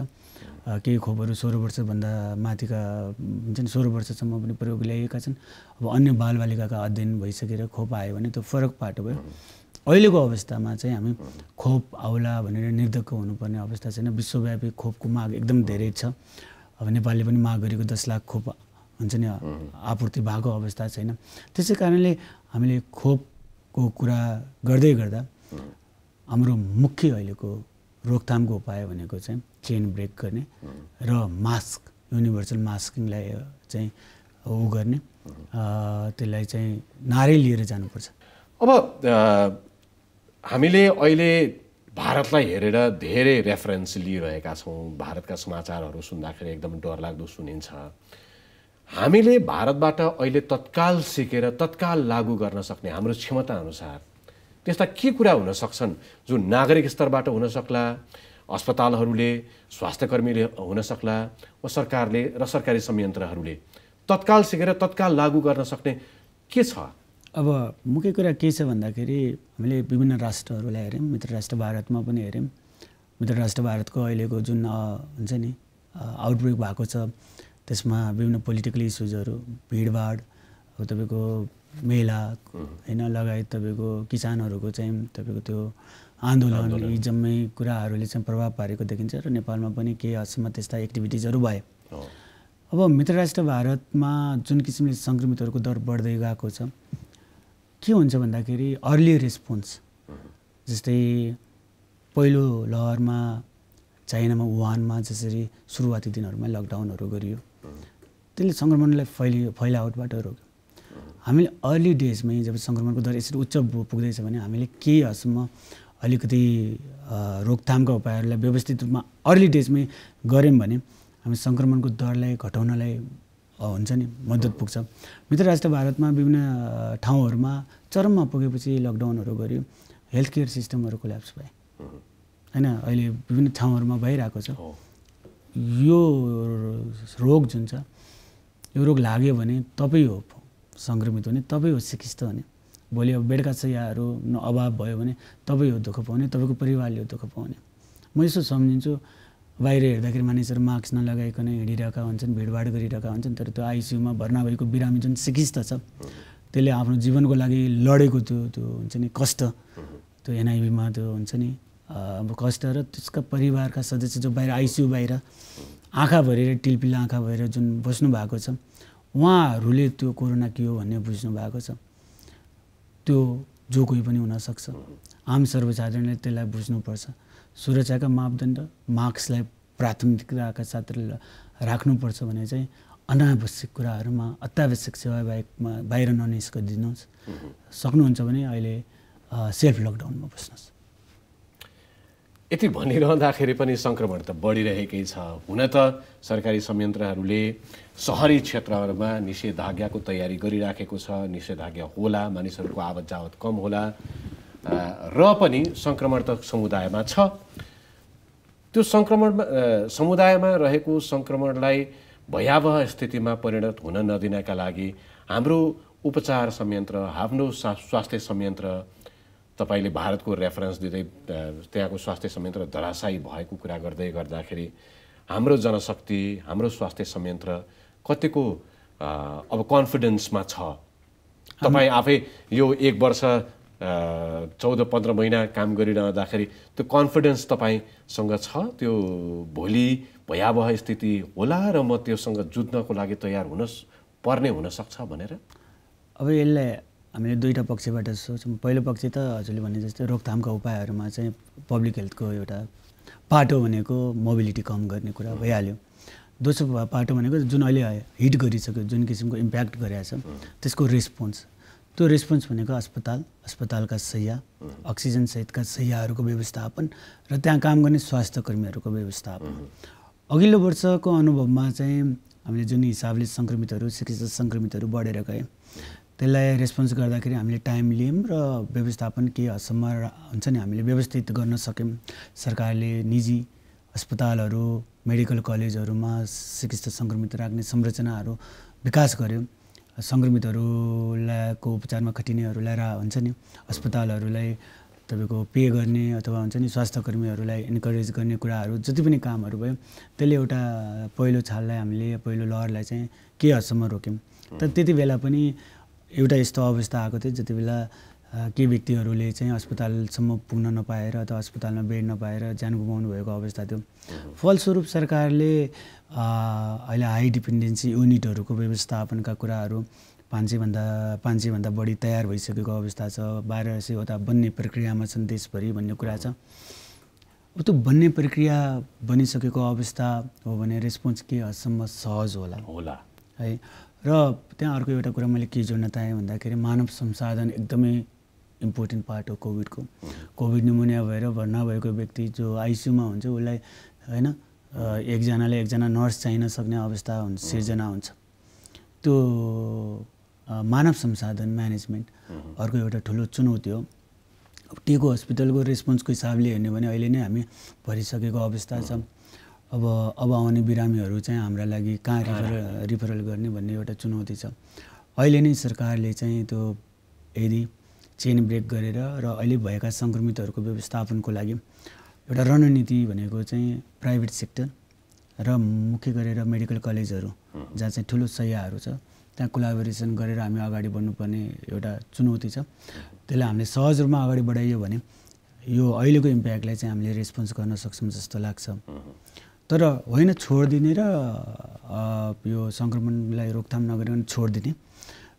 केही खोपहरू 16 वर्षभन्दा माथिका हुन्छ नि 16 वर्षसम्म पनि प्रयोग ल्याइएका छन्। अब अन्य बालबालिकाका अध्ययन भइसकेर खोप आयो भने त्यो फरक पाटो भयो। अहिलेको अवस्थामा चाहिँ हामी खोप आउला भनेर निर्धक्क हुनुपर्ने अवस्था छैन। विश्वव्यापी खोपको माग एकदम धेरै छ। अब नेपालले पनि माग गरेको 10 लाख खोप हुन्छ नि आपूर्ति भएको अवस्था छैन। त्यसै कारणले हामीले खोपको कुरा गर्दै गर्दा हाम्रो मुख्य अहिलेको रोकथामको उपाय भनेको चाहिँ चेन ब्रेक गर्ने र मास्क, युनिभर्सल मास्किङलाई चाहिँ गर्ने, त्यसलाई चाहिँ नारै लिएर जानुपर्छ। अब हामीले अहिले भारतलाई हेरेर धेरै रेफरेन्स लिइरहेका छौँ। भारतका समाचारहरू सुन्दाखेरि एकदम डरलाग्दो सुनिन्छ। हामीले भारतबाट अहिले तत्काल सिकेर तत्काल लागू गर्न सक्ने हाम्रो क्षमता अनुसार त्यस्ता के कुरा हुन सक्छन् जो नागरिक स्तरबाट हुन सक्ला, अस्पतालहरूले, स्वास्थ्यकर्मीले हुन सक्ला, वा सरकारले र सरकारी संयन्त्रहरूले तत्काल सिकेर तत्काल लागू गर्न सक्ने के छ? अब मुख्य कुरा के छ भन्दाखेरि हामीले विभिन्न राष्ट्रहरूलाई हेऱ्यौँ, मित्र राष्ट्र भारतमा पनि हेऱ्यौँ। मित्र राष्ट्र भारतको अहिलेको जुन हुन्छ नि आउटब्रेक भएको छ, त्यसमा विभिन्न पोलिटिकल इस्युजहरू, भिडभाड, अब तपाईँको मेला हैन लगायत तपाईँको किसानहरूको चाहिँ तपाईँको त्यो आन्दोलन यी जम्मै कुराहरूले चाहिँ प्रभाव पारेको देखिन्छ र नेपालमा पनि केही हदसम्म त्यस्ता एक्टिभिटिजहरू भए। अब मित्र राष्ट्र भारतमा जुन किसिमले सङ्क्रमितहरूको दर बढ्दै गएको छ के हुन्छ भन्दाखेरि अर्ली रेस्पोन्स, जस्तै पहिलो लहरमा चाइनामा वुहानमा जसरी सुरुवाती दिनहरूमा लकडाउनहरू गरियो त्यसले सङ्क्रमणलाई फैलावटबाट रोक्यो। हामीले अर्ली डेजमै जब सङ्क्रमणको दर यसरी उच्च पुग्दैछ भने हामीले केही हदसम्म अलिकति रोकथामका उपायहरूलाई व्यवस्थित रूपमा अर्ली डेजमै गऱ्यौँ भने हामी सङ्क्रमणको दरलाई घटाउनलाई हुन्छ नि मद्दत पुग्छ। मित्र राष्ट्र भारतमा विभिन्न ठाउँहरूमा चरममा पुगेपछि लकडाउनहरू गरियो, हेल्थ केयर सिस्टमहरू कोल्याप्स भए होइन, अहिले विभिन्न ठाउँहरूमा भइरहेको छ। यो रोग जुन छ यो रोग लाग्यो भने तपाईँ हो सङ्क्रमित हुने, तपाईँ हो सिकिस्त हुने। भोलि अब बेडका शय्याहरू अभाव भयो भने तपाईँ हो दुःख पाउने, तपाईँको परिवारले हो दुःख पाउने। म यसो सम्झिन्छु बाहिर हेर्दाखेरि मानिसहरू मास्क नलगाइकन हिँडिरहेका हुन्छन्, भिडभाड गरिरहेका हुन्छन्, तर त्यो आइसियुमा भर्ना भएको बिरामी जुन सिकिस्त छ त्यसले आफ्नो जीवनको लागि लडेको त्यो हुन्छ नि कष्ट, त्यो एनआइभीमा त्यो हुन्छ नि अब कष्ट र त्यसका परिवारका सदस्य जो बाहिर आइसियु बाहिर आँखा भरेर टिलपिला आँखा भरेर जुन बस्नु भएको छ उहाँहरूले त्यो कोरोना के हो भन्ने बुझ्नु भएको छ। त्यो जो कोही पनि हुनसक्छ, आम सर्वसाधारणले त्यसलाई बुझ्नुपर्छ। सुरक्षाका मापदण्ड मास्कलाई प्राथमिकताका साथ राख्नुपर्छ भने चाहिँ अनावश्यक कुराहरूमा अत्यावश्यक सेवा बाहेकमा बाहिर ननिस्किदिनुहोस्। सक्नुहुन्छ भने अहिले सेल्फ लकडाउनमा बस्नुहोस्। यति भनिरहँदाखेरि पनि सङ्क्रमण त बढिरहेकै छ। हुन त सरकारी संयन्त्रहरूले सहरी क्षेत्रहरूमा निषेधाज्ञाको तयारी गरिराखेको छ, निषेधाज्ञा होला, मानिसहरूको आवत जावत कम होला, र पनि सङ्क्रमण त समुदायमा छ। त्यो सङ्क्रमणमा समुदायमा रहेको सङ्क्रमणलाई भयावह स्थितिमा परिणत हुन नदिनका लागि हाम्रो उपचार संयन्त्र, हाम्रो स्वास्थ्य संयन्त्र, तपाईले भारतको रेफरेन्स दिँदै त्यहाँको स्वास्थ्य संयन्त्र धराशायी भएको कुरा गर्दै गर्दाखेरि हाम्रो जनशक्ति, हाम्रो स्वास्थ्य संयन्त्र कतिको अब कन्फिडेन्समा छ? तपाईँ आफै यो 1 वर्ष 14-15 महिना काम गरिरहँदाखेरि त्यो कन्फिडेन्स तपाईँसँग छ त्यो भोलि भयावह स्थिति होला र म त्योसँग जुझ्नको लागि तयार पर्ने हुनसक्छ भनेर? अब यसलाई हामीले दुईवटा पक्षबाट सोचौँ। पहिलो पक्ष त हजुरले भने जस्तै रोकथामका उपायहरूमा चाहिँ पब्लिक हेल्थको एउटा पाटो भनेको मोबिलिटी कम गर्ने कुरा भइहाल्यो। दोस्रो पाटो भनेको जुन अहिले हिट गरिसक्यो, जुन किसिमको इम्प्याक्ट गरेको छ त्यसको रेस्पोन्स। त्यो रेस्पोन्स भनेको अस्पतालका शय्या, अक्सिजन सहितका शय्याहरूको व्यवस्थापन र त्यहाँ काम गर्ने स्वास्थ्य कर्मीहरूको व्यवस्थापन। अघिल्लो वर्षको अनुभवमा चाहिँ हामीले जुन हिसाबले सङ्क्रमितहरू चिकित्सा सङ्क्रमितहरू बढेर गए त्यसलाई रेस्पोन्स गर्दाखेरि हामीले टाइम लियौँ र व्यवस्थापन केही हदसम्म हुन्छ नि हामीले व्यवस्थित गर्न सक्यौँ। सरकारले निजी अस्पतालहरू, मेडिकल कलेजहरूमा चिकित्सा सङ्क्रमित राख्ने संरचनाहरू विकास गर्यो। सङ्क्रमितहरूलाई उपचारमा खटिनेहरूलाई हुन्छ नि अस्पतालहरूलाई तपाईँको पे गर्ने अथवा हुन्छ नि स्वास्थ्य कर्मीहरूलाई इन्करेज गर्ने कुराहरू जति पनि कामहरू भयो त्यसले एउटा पहिलो छाललाई हामीले पहिलो लहरलाई चाहिँ के हदसम्म रोक्यौँ। तर त्यति बेला पनि एउटा यस्तो अवस्था आएको थियो जति बेला केही व्यक्तिहरूले चाहिँ अस्पतालसम्म पुग्न नपाएर अथवा अस्पतालमा बेड नपाएर ज्यान गुमाउनु भएको अवस्था थियो। फलस्वरूप सरकारले अहिले हाई डिपेन्डेन्सी युनिटहरूको व्यवस्थापनका कुराहरू 500 भन्दा बढी तयार भइसकेको अवस्था छ। 1200वटा बन्ने प्रक्रियामा छन् देशभरि भन्ने कुरा छ। अब त्यो बन्ने प्रक्रिया बनिसकेको अवस्था हो भने रेस्पोन्स के हदसम्म सहज होला है। र त्यहाँ अर्को एउटा कुरा मैले के जोड्न चाहेँ भन्दाखेरि मानव संसाधन एकदमै इम्पोर्टेन्ट पार्ट हो कोभिडको। कोभिड न्युमोनिया भएर भर्ना भएको व्यक्ति जो आइसियुमा हुन्छ उसलाई होइन एकजना नर्स चाहिन सक्ने अवस्था सिर्जना हुन्छ। त्यो मानव संसाधन म्यानेजमेन्ट अर्को एउटा ठुलो चुनौती हो। अब टेको हस्पिटलको रेस्पोन्सको हिसाबले हेर्ने भने अहिले नै हामी भरिसकेको अवस्था छ। अब आउने बिरामीहरू चाहिँ हाम्रा लागि कहाँ रिफरल गर्ने भन्ने एउटा चुनौती छ। अहिले नै सरकारले चाहिँ त्यो यदि चेन ब्रेक गरेर र अहिले भएका सङ्क्रमितहरूको व्यवस्थापनको लागि एउटा रणनीति भनेको चाहिँ प्राइभेट सेक्टर र मुख्य गरेर मेडिकल कलेजहरू जहाँ चाहिँ ठुलो शय्याहरू छ त्यहाँ कोलाबोरेसन गरेर हामी अगाडि बढ्नुपर्ने एउटा चुनौती छ। त्यसलाई हामीले सहज रूपमा अगाडि बढाइयो भने यो अहिलेको इम्प्याक्टलाई चाहिँ हामीले रेस्पोन्स गर्न सक्छौँ जस्तो लाग्छ। तर होइन छोडिदिने र यो सङ्क्रमणलाई रोकथाम नगरिकन छोडिदिने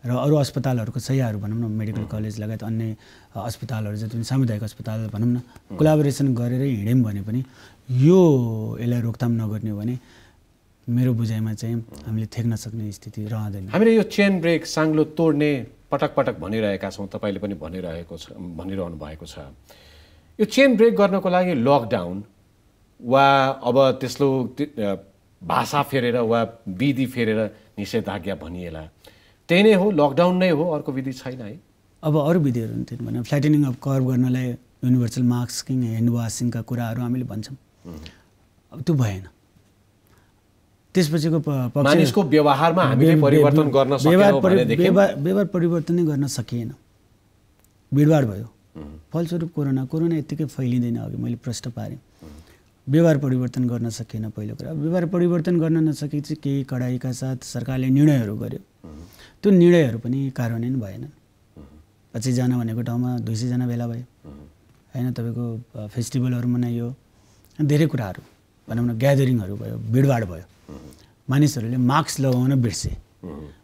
र अरू अस्पतालहरूको सहीहरू भनौँ न मेडिकल कलेज लगायत अन्य अस्पतालहरू जति पनि सामुदायिक अस्पताल भनौँ न कोलाबोरेसन गरेर हिँड्यौँ भने पनि यो यसलाई रोकथाम नगर्ने हो भने मेरो बुझाइमा चाहिँ हामीले थेक्न सक्ने स्थिति रहँदैन। हामीले यो चेन ब्रेक साङ्लो तोड्ने पटक पटक भनिरहेका छौँ, तपाईँले पनि भनिरहनु भएको छ। यो चेन ब्रेक गर्नको लागि लकडाउन वा अब त्यस्तो भाषा फेरेर वा विधि फेरेर निषेधाज्ञा भनिएला त्यही नै हो, लकडाउन नै हो, अर्को विधि छैन है? अब अरू विधिहरू हुन्थ्यो भने फ्ल्याटनिङ अफ कर्भ गर्नलाई युनिभर्सल मास्किङ ह्यान्ड वासिङका कुराहरू हामीले भन्छौँ, अब त्यो भएन। त्यसपछिको मानिसको व्यवहारमा हामीले परिवर्तन गर्न सकेनौँ भनेदेखि व्यवहार परिवर्तनै गर्न सकिएन, भिडभाड भयो। फलस्वरूप कोरोना यत्तिकै फैलिँदैन। अघि मैले प्रश्न पारेँ, व्यवहार परिवर्तन गर्न सकिएन। पहिलो कुरा व्यवहार परिवर्तन गर्न नसकेपछि केही कडाइका साथ सरकारले निर्णयहरू गर्यो, त्यो निर्णयहरू पनि कार्यान्वयन भएनन्। 25 जना भनेको ठाउँमा 200 जना भेला भयो होइन। तपाईँको फेस्टिभलहरू मनाइयो, धेरै कुराहरू भनौँ न ग्यादरिङहरू भयो, भिडभाड भयो, मानिसहरूले मास्क लगाउन बिर्से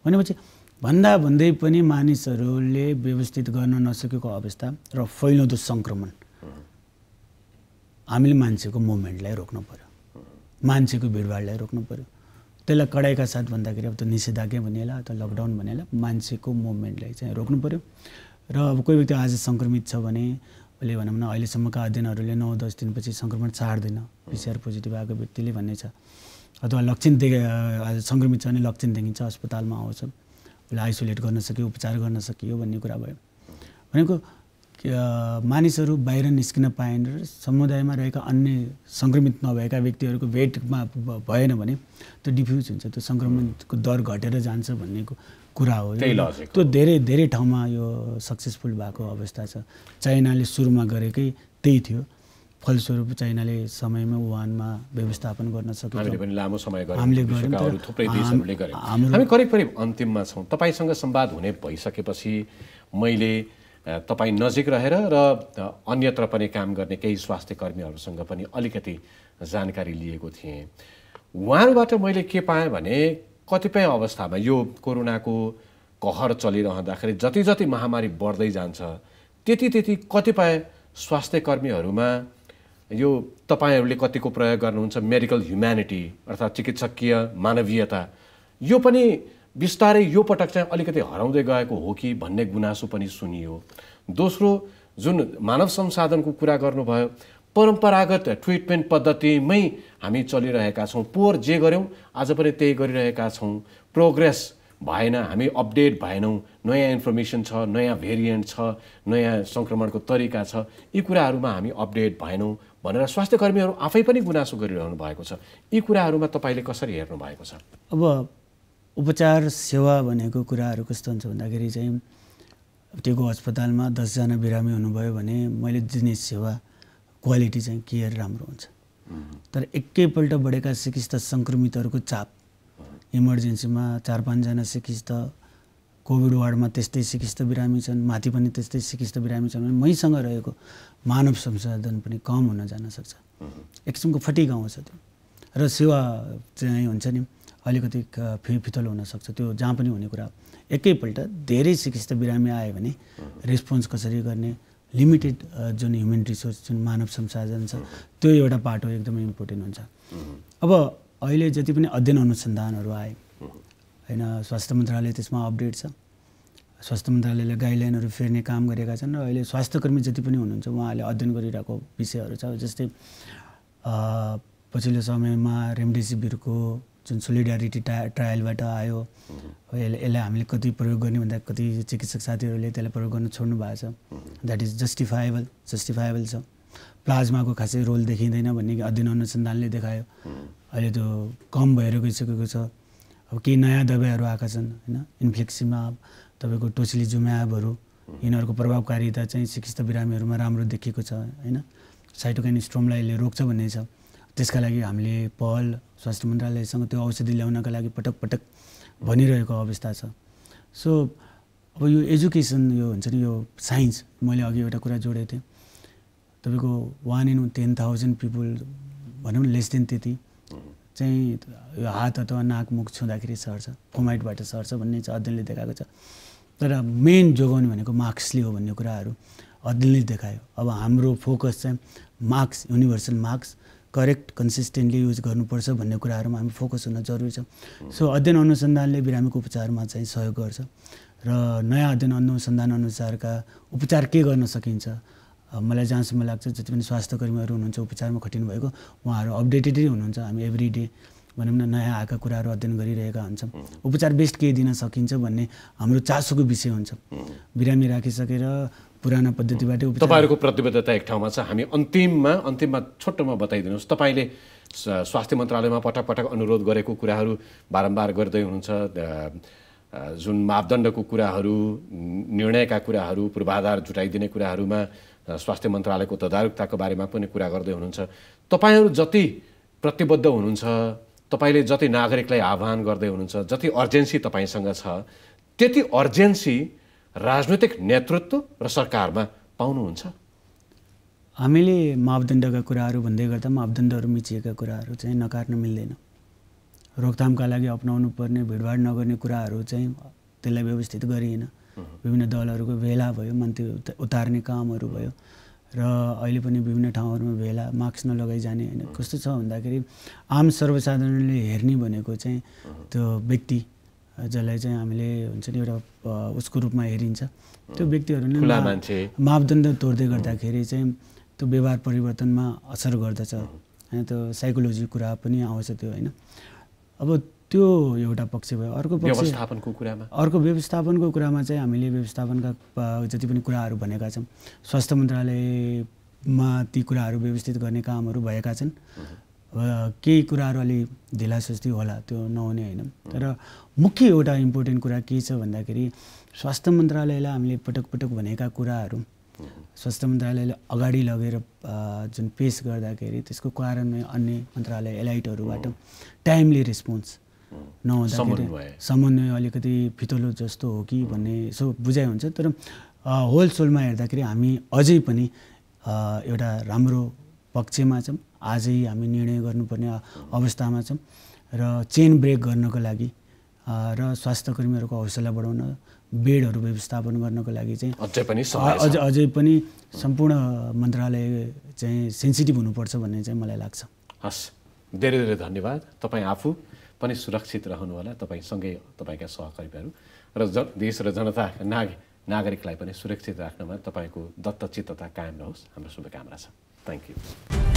भनेपछि भन्दै पनि मानिसहरूले व्यवस्थित गर्न नसकेको अवस्था र फैलाउँदो सङ्क्रमण हामीले मान्छेको मुभमेन्टलाई रोक्नु पर्यो, मान्छेको भिडभाडलाई रोक्नु पर्यो। त्यसलाई कडाइका साथ भन्दाखेरि अब त निषेधाज्ञा भनिएला अथवा लकडाउन भनिएला, मान्छेको मुभमेन्टलाई चाहिँ रोक्नु पर्यो। र अब कोही व्यक्ति आज सङ्क्रमित छ भने अहिले भनौँ न अहिलेसम्मका अध्ययनहरूले 9-10 दिनपछि सङ्क्रमण छाड्दैन PCR पोजिटिभ आएको व्यक्तिले भन्ने छ, अथवा लक्षण सङ्क्रमित छ भने लक्षण देखिन्छ, अस्पतालमा आउँछ, उसलाई आइसोलेट गर्न सक्यो, उपचार गर्न सकियो भन्ने कुरा भयो। भनेको मानिसहरू बाहिर निस्किन पाएन र समुदायमा रहेका अन्य सङ्क्रमित नभएका व्यक्तिहरूको भेटमा भएन भने त्यो डिफ्युज हुन्छ, त्यो सङ्क्रमणको दर घटेर जान्छ भन्ने कुरा हो। त्यो धेरै ठाउँमा यो सक्सेसफुल भएको अवस्था छ। चाइनाले सुरुमा गरेकै त्यही थियो, फलस्वरूप चाइनाले समयमा वुहानमा व्यवस्थापन गर्न सक्यो, हामीले पनि लामो समय हामीले गऱ्यौँ, थुप्रै देशहरूले गरे। हामी करिब अन्तिममा छौँ। तपाईँसँग संवाद हुने भइसकेपछि मैले तपाईँ नजिक रहेर र अन्यत्र पनि काम गर्ने केही स्वास्थ्य कर्मीहरूसँग पनि अलिकति जानकारी लिएको थिएँ। उहाँहरूबाट मैले के पाएँ भने कतिपय अवस्थामा यो कोरोनाको कहर चलिरहँदाखेरि जति महामारी बढ्दै जान्छ त्यति कतिपय स्वास्थ्य कर्मीहरूमा यो तपाईँहरूले कतिको प्रयोग गर्नुहुन्छ मेडिकल ह्युम्यानिटी अर्थात् चिकित्सकीय मानवीयता, यो पनि बिस्तारै यो पटक चाहिँ अलिकति हराउँदै गएको हो कि भन्ने गुनासो पनि सुनियो। दोस्रो, जुन मानव संसाधनको कुरा गर्नुभयो, परम्परागत ट्रिटमेन्ट पद्धतिमै हामी चलिरहेका छौँ, पोहोर जे गऱ्यौँ आज पनि त्यही गरिरहेका छौँ, प्रोग्रेस भएन, हामी अपडेट भएनौँ, नयाँ इन्फर्मेसन छ, नयाँ भेरिएन्ट छ, नयाँ सङ्क्रमणको तरिका छ, यी कुराहरूमा हामी अपडेट भएनौँ भनेर स्वास्थ्य कर्मीहरू आफै पनि गुनासो गरिरहनु भएको छ। यी कुराहरूमा तपाईँले कसरी हेर्नु भएको छ? अब उपचार सेवा भनेको कुराहरू कस्तो हुन्छ भन्दाखेरि चाहिँ त्यो अस्पतालमा 10 जना बिरामी हुनुभयो भने मैले दिने सेवा क्वालिटी चाहिँ केयर राम्रो हुन्छ। तर एकैपल्ट बढेका सिकिस्त सङ्क्रमितहरूको चाप, इमर्जेन्सीमा 4-5 जना सिकिस्त, कोभिड वार्डमा त्यस्तै सिकिस्त बिरामी छन्, माथि पनि त्यस्तै सिकिस्त बिरामी छन् भने मैसँग रहेको मानव संसाधन पनि कम हुन जान सक्छ, एक किसिमको फटिग आउँछ त्यो, र सेवा चाहिँ हुन्छ नि अलिकति फितल हुनसक्छ, त्यो जहाँ पनि हुने कुरा। एकैपल्ट धेरै सिकिस्त बिरामी आयो भने रेस्पोन्स कसरी गर्ने, लिमिटेड जुन ह्युमन रिसोर्स जुन मानव संसाधन छ त्यो एउटा पाटो एकदमै इम्पोर्टेन्ट हुन्छ। अब अहिले जति पनि अध्ययन अनुसन्धानहरू आए होइन, स्वास्थ्य मन्त्रालय त्यसमा अपडेट छ, स्वास्थ्य मन्त्रालयले गाइडलाइनहरू फेर्ने काम गरेका छन् र अहिले स्वास्थ्यकर्मी जति पनि हुनुहुन्छ उहाँहरूले अध्ययन गरिरहेको विषयहरू छ। जस्तै पछिल्लो समयमा रेमडेसिभिरको जुन सोलिडारिटी ट्रायलबाट आयो, यसलाई हामीले कति प्रयोग गर्ने भन्दा कति चिकित्सक साथीहरूले त्यसलाई प्रयोग गर्न छोड्नु भएको छ, द्याट इज जस्टिफाएबल छ। प्लाज्माको खासै रोल देखिँदैन भन्ने अध्ययन अनुसन्धानले देखायो, अहिले त्यो कम भएर गइसकेको छ। अब केही नयाँ दबाईहरू आएका छन् होइन, इन्फ्लेक्सिमाब, तपाईँको टोसिलिजुम्याबहरू, यिनीहरूको प्रभावकारिता चाहिँ सिकिस्त बिरामीहरूमा राम्रो देखिएको छ होइन, साइटोकाइन स्ट्रोमलाई यसले रोक्छ भन्ने छ। त्यसका लागि हामीले पहल स्वास्थ्य मन्त्रालयसँग त्यो औषधि ल्याउनका लागि पटक भनिरहेको अवस्था छ। सो अब यो एजुकेसन यो हुन्छ नि, यो साइन्स, मैले अघि एउटा कुरा जोडेको थिएँ, तपाईँको 1 in 10,000 पिपुल भनौँ न लेस देन त्यति चाहिँ हात अथवा नाक मुख छुँदाखेरि सर्छ, फोमाइटबाट सर्छ भन्ने चाहिँ अध्ययनले देखाएको छ। तर मेन जोगाउने भनेको मास्कले हो भन्ने कुराहरू अध्ययनले देखायो। अब हाम्रो फोकस चाहिँ mask, universal mask correct consistently use गर्नुपर्छ भन्ने कुराहरूमा हामी फोकस हुन जरुरी छ। सो अध्ययन अनुसन्धानले बिरामीको उपचारमा चाहिँ सहयोग गर्छ र नयाँ अध्ययन अनुसन्धान अनुसारका उपचार के गर्न सकिन्छ, मलाई जहाँसम्म लाग्छ जति पनि स्वास्थ्य कर्मीहरू हुनुहुन्छ उपचारमा खटिनु भएको उहाँहरू अपडेटेडै हुनुहुन्छ। हामी एभ्री डे भनौँ न नयाँ आएका कुराहरू अध्ययन गरिरहेका हुन्छौँ। उपचार बेस्ट के दिन सकिन्छ भन्ने हाम्रो चासोको विषय हुन्छ। बिरामी राखिसकेर पुराना पद्धतिबाट तपाईँहरूको प्रतिबद्धता एक ठाउँमा छ। हामी अन्तिममा छोटोमा बताइदिनुहोस्। तपाईँले स्वास्थ्य मन्त्रालयमा पटक पटक अनुरोध गरेको कुराहरू बारम्बार गर्दै हुनुहुन्छ, जुन मापदण्डको कुराहरू, निर्णयका कुराहरू, पूर्वाधार जुटाइदिने कुराहरूमा स्वास्थ्य मन्त्रालयको तदारुकताको बारेमा पनि कुरा गर्दै हुनुहुन्छ। तपाईँहरू जति प्रतिबद्ध हुनुहुन्छ, तपाईँले जति नागरिकलाई आह्वान गर्दै हुनुहुन्छ, जति अर्जेन्सी तपाईँसँग छ, त्यति अर्जेन्सी राजनैतिक नेतृत्व र सरकारमा पाउनुहुन्छ? हामीले मापदण्डका कुराहरू भन्दै गर्दा मापदण्डहरू मिचिएका कुराहरू चाहिँ नकार्न मिल्दैन। रोकथामका लागि अपनाउनु पर्ने भिडभाड नगर्ने कुराहरू चाहिँ त्यसलाई व्यवस्थित गरिएन। विभिन्न दलहरूको भेला भयो, मन्त्री उतार्ने कामहरू भयो र अहिले पनि विभिन्न ठाउँहरूमा भेला, मास्क नलगाइ जाने होइन। कस्तो छ भन्दाखेरि आम सर्वसाधारणले हेर्ने भनेको चाहिँ त्यो व्यक्ति जसलाई चाहिँ हामीले हुन्छ नि एउटा उसको रूपमा हेरिन्छ, त्यो व्यक्तिहरूले मापदण्ड तोड्दै गर्दाखेरि चाहिँ त्यो व्यवहार परिवर्तनमा असर गर्दछ होइन। त्यो साइकोलोजी कुरा पनि आउँछ त्यो होइन। अब त्यो एउटा पक्ष भयो। अर्को व्यवस्थापनको कुरामा चाहिँ हामीले व्यवस्थापनका जति पनि कुराहरू भनेका छौँ, स्वास्थ्य मन्त्रालयमा ती कुराहरू व्यवस्थित गर्ने कामहरू भएका छन्। केही कुराहरू अलि ढिलासुस्ती होला, त्यो नहुने होइन। तर मुख्य एउटा इम्पोर्टेन्ट कुरा के छ भन्दाखेरि स्वास्थ्य मन्त्रालयलाई हामीले पटक पटक भनेका कुराहरू स्वास्थ्य मन्त्रालयले अगाडि लगेर जुन पेस गर्दाखेरि त्यसको कारणमै अन्य मन्त्रालय एलाइटहरूबाट टाइमली रेस्पोन्स नहुँदाखेरि समन्वय अलिकति फितलो जस्तो हो कि भन्ने यसो बुझाइ हुन्छ। तर होल सोलमा हेर्दाखेरि हामी अझै पनि एउटा राम्रो पक्षमा छौँ। आजै हामी निर्णय गर्नुपर्ने अवस्थामा छौँ र चेन ब्रेक गर्नको लागि र स्वास्थ्य कर्मीहरूको हौसला बढाउन, बेडहरू व्यवस्थापन गर्नको लागि चाहिँ अझै पनि सम्पूर्ण मन्त्रालय चाहिँ सेन्सिटिभ हुनुपर्छ भन्ने चाहिँ मलाई लाग्छ। हस्, धेरै धेरै धन्यवाद। तपाईँ आफू पनि सुरक्षित रहनुहोला, तपाईँसँगै तपाईँका सहकर्मीहरू र देश र जनता नागरिकलाई पनि सुरक्षित राख्नमा तपाईँको दत्तचित्तता कायम रहोस्। हाम्रो शुभकामना छ। Thank you.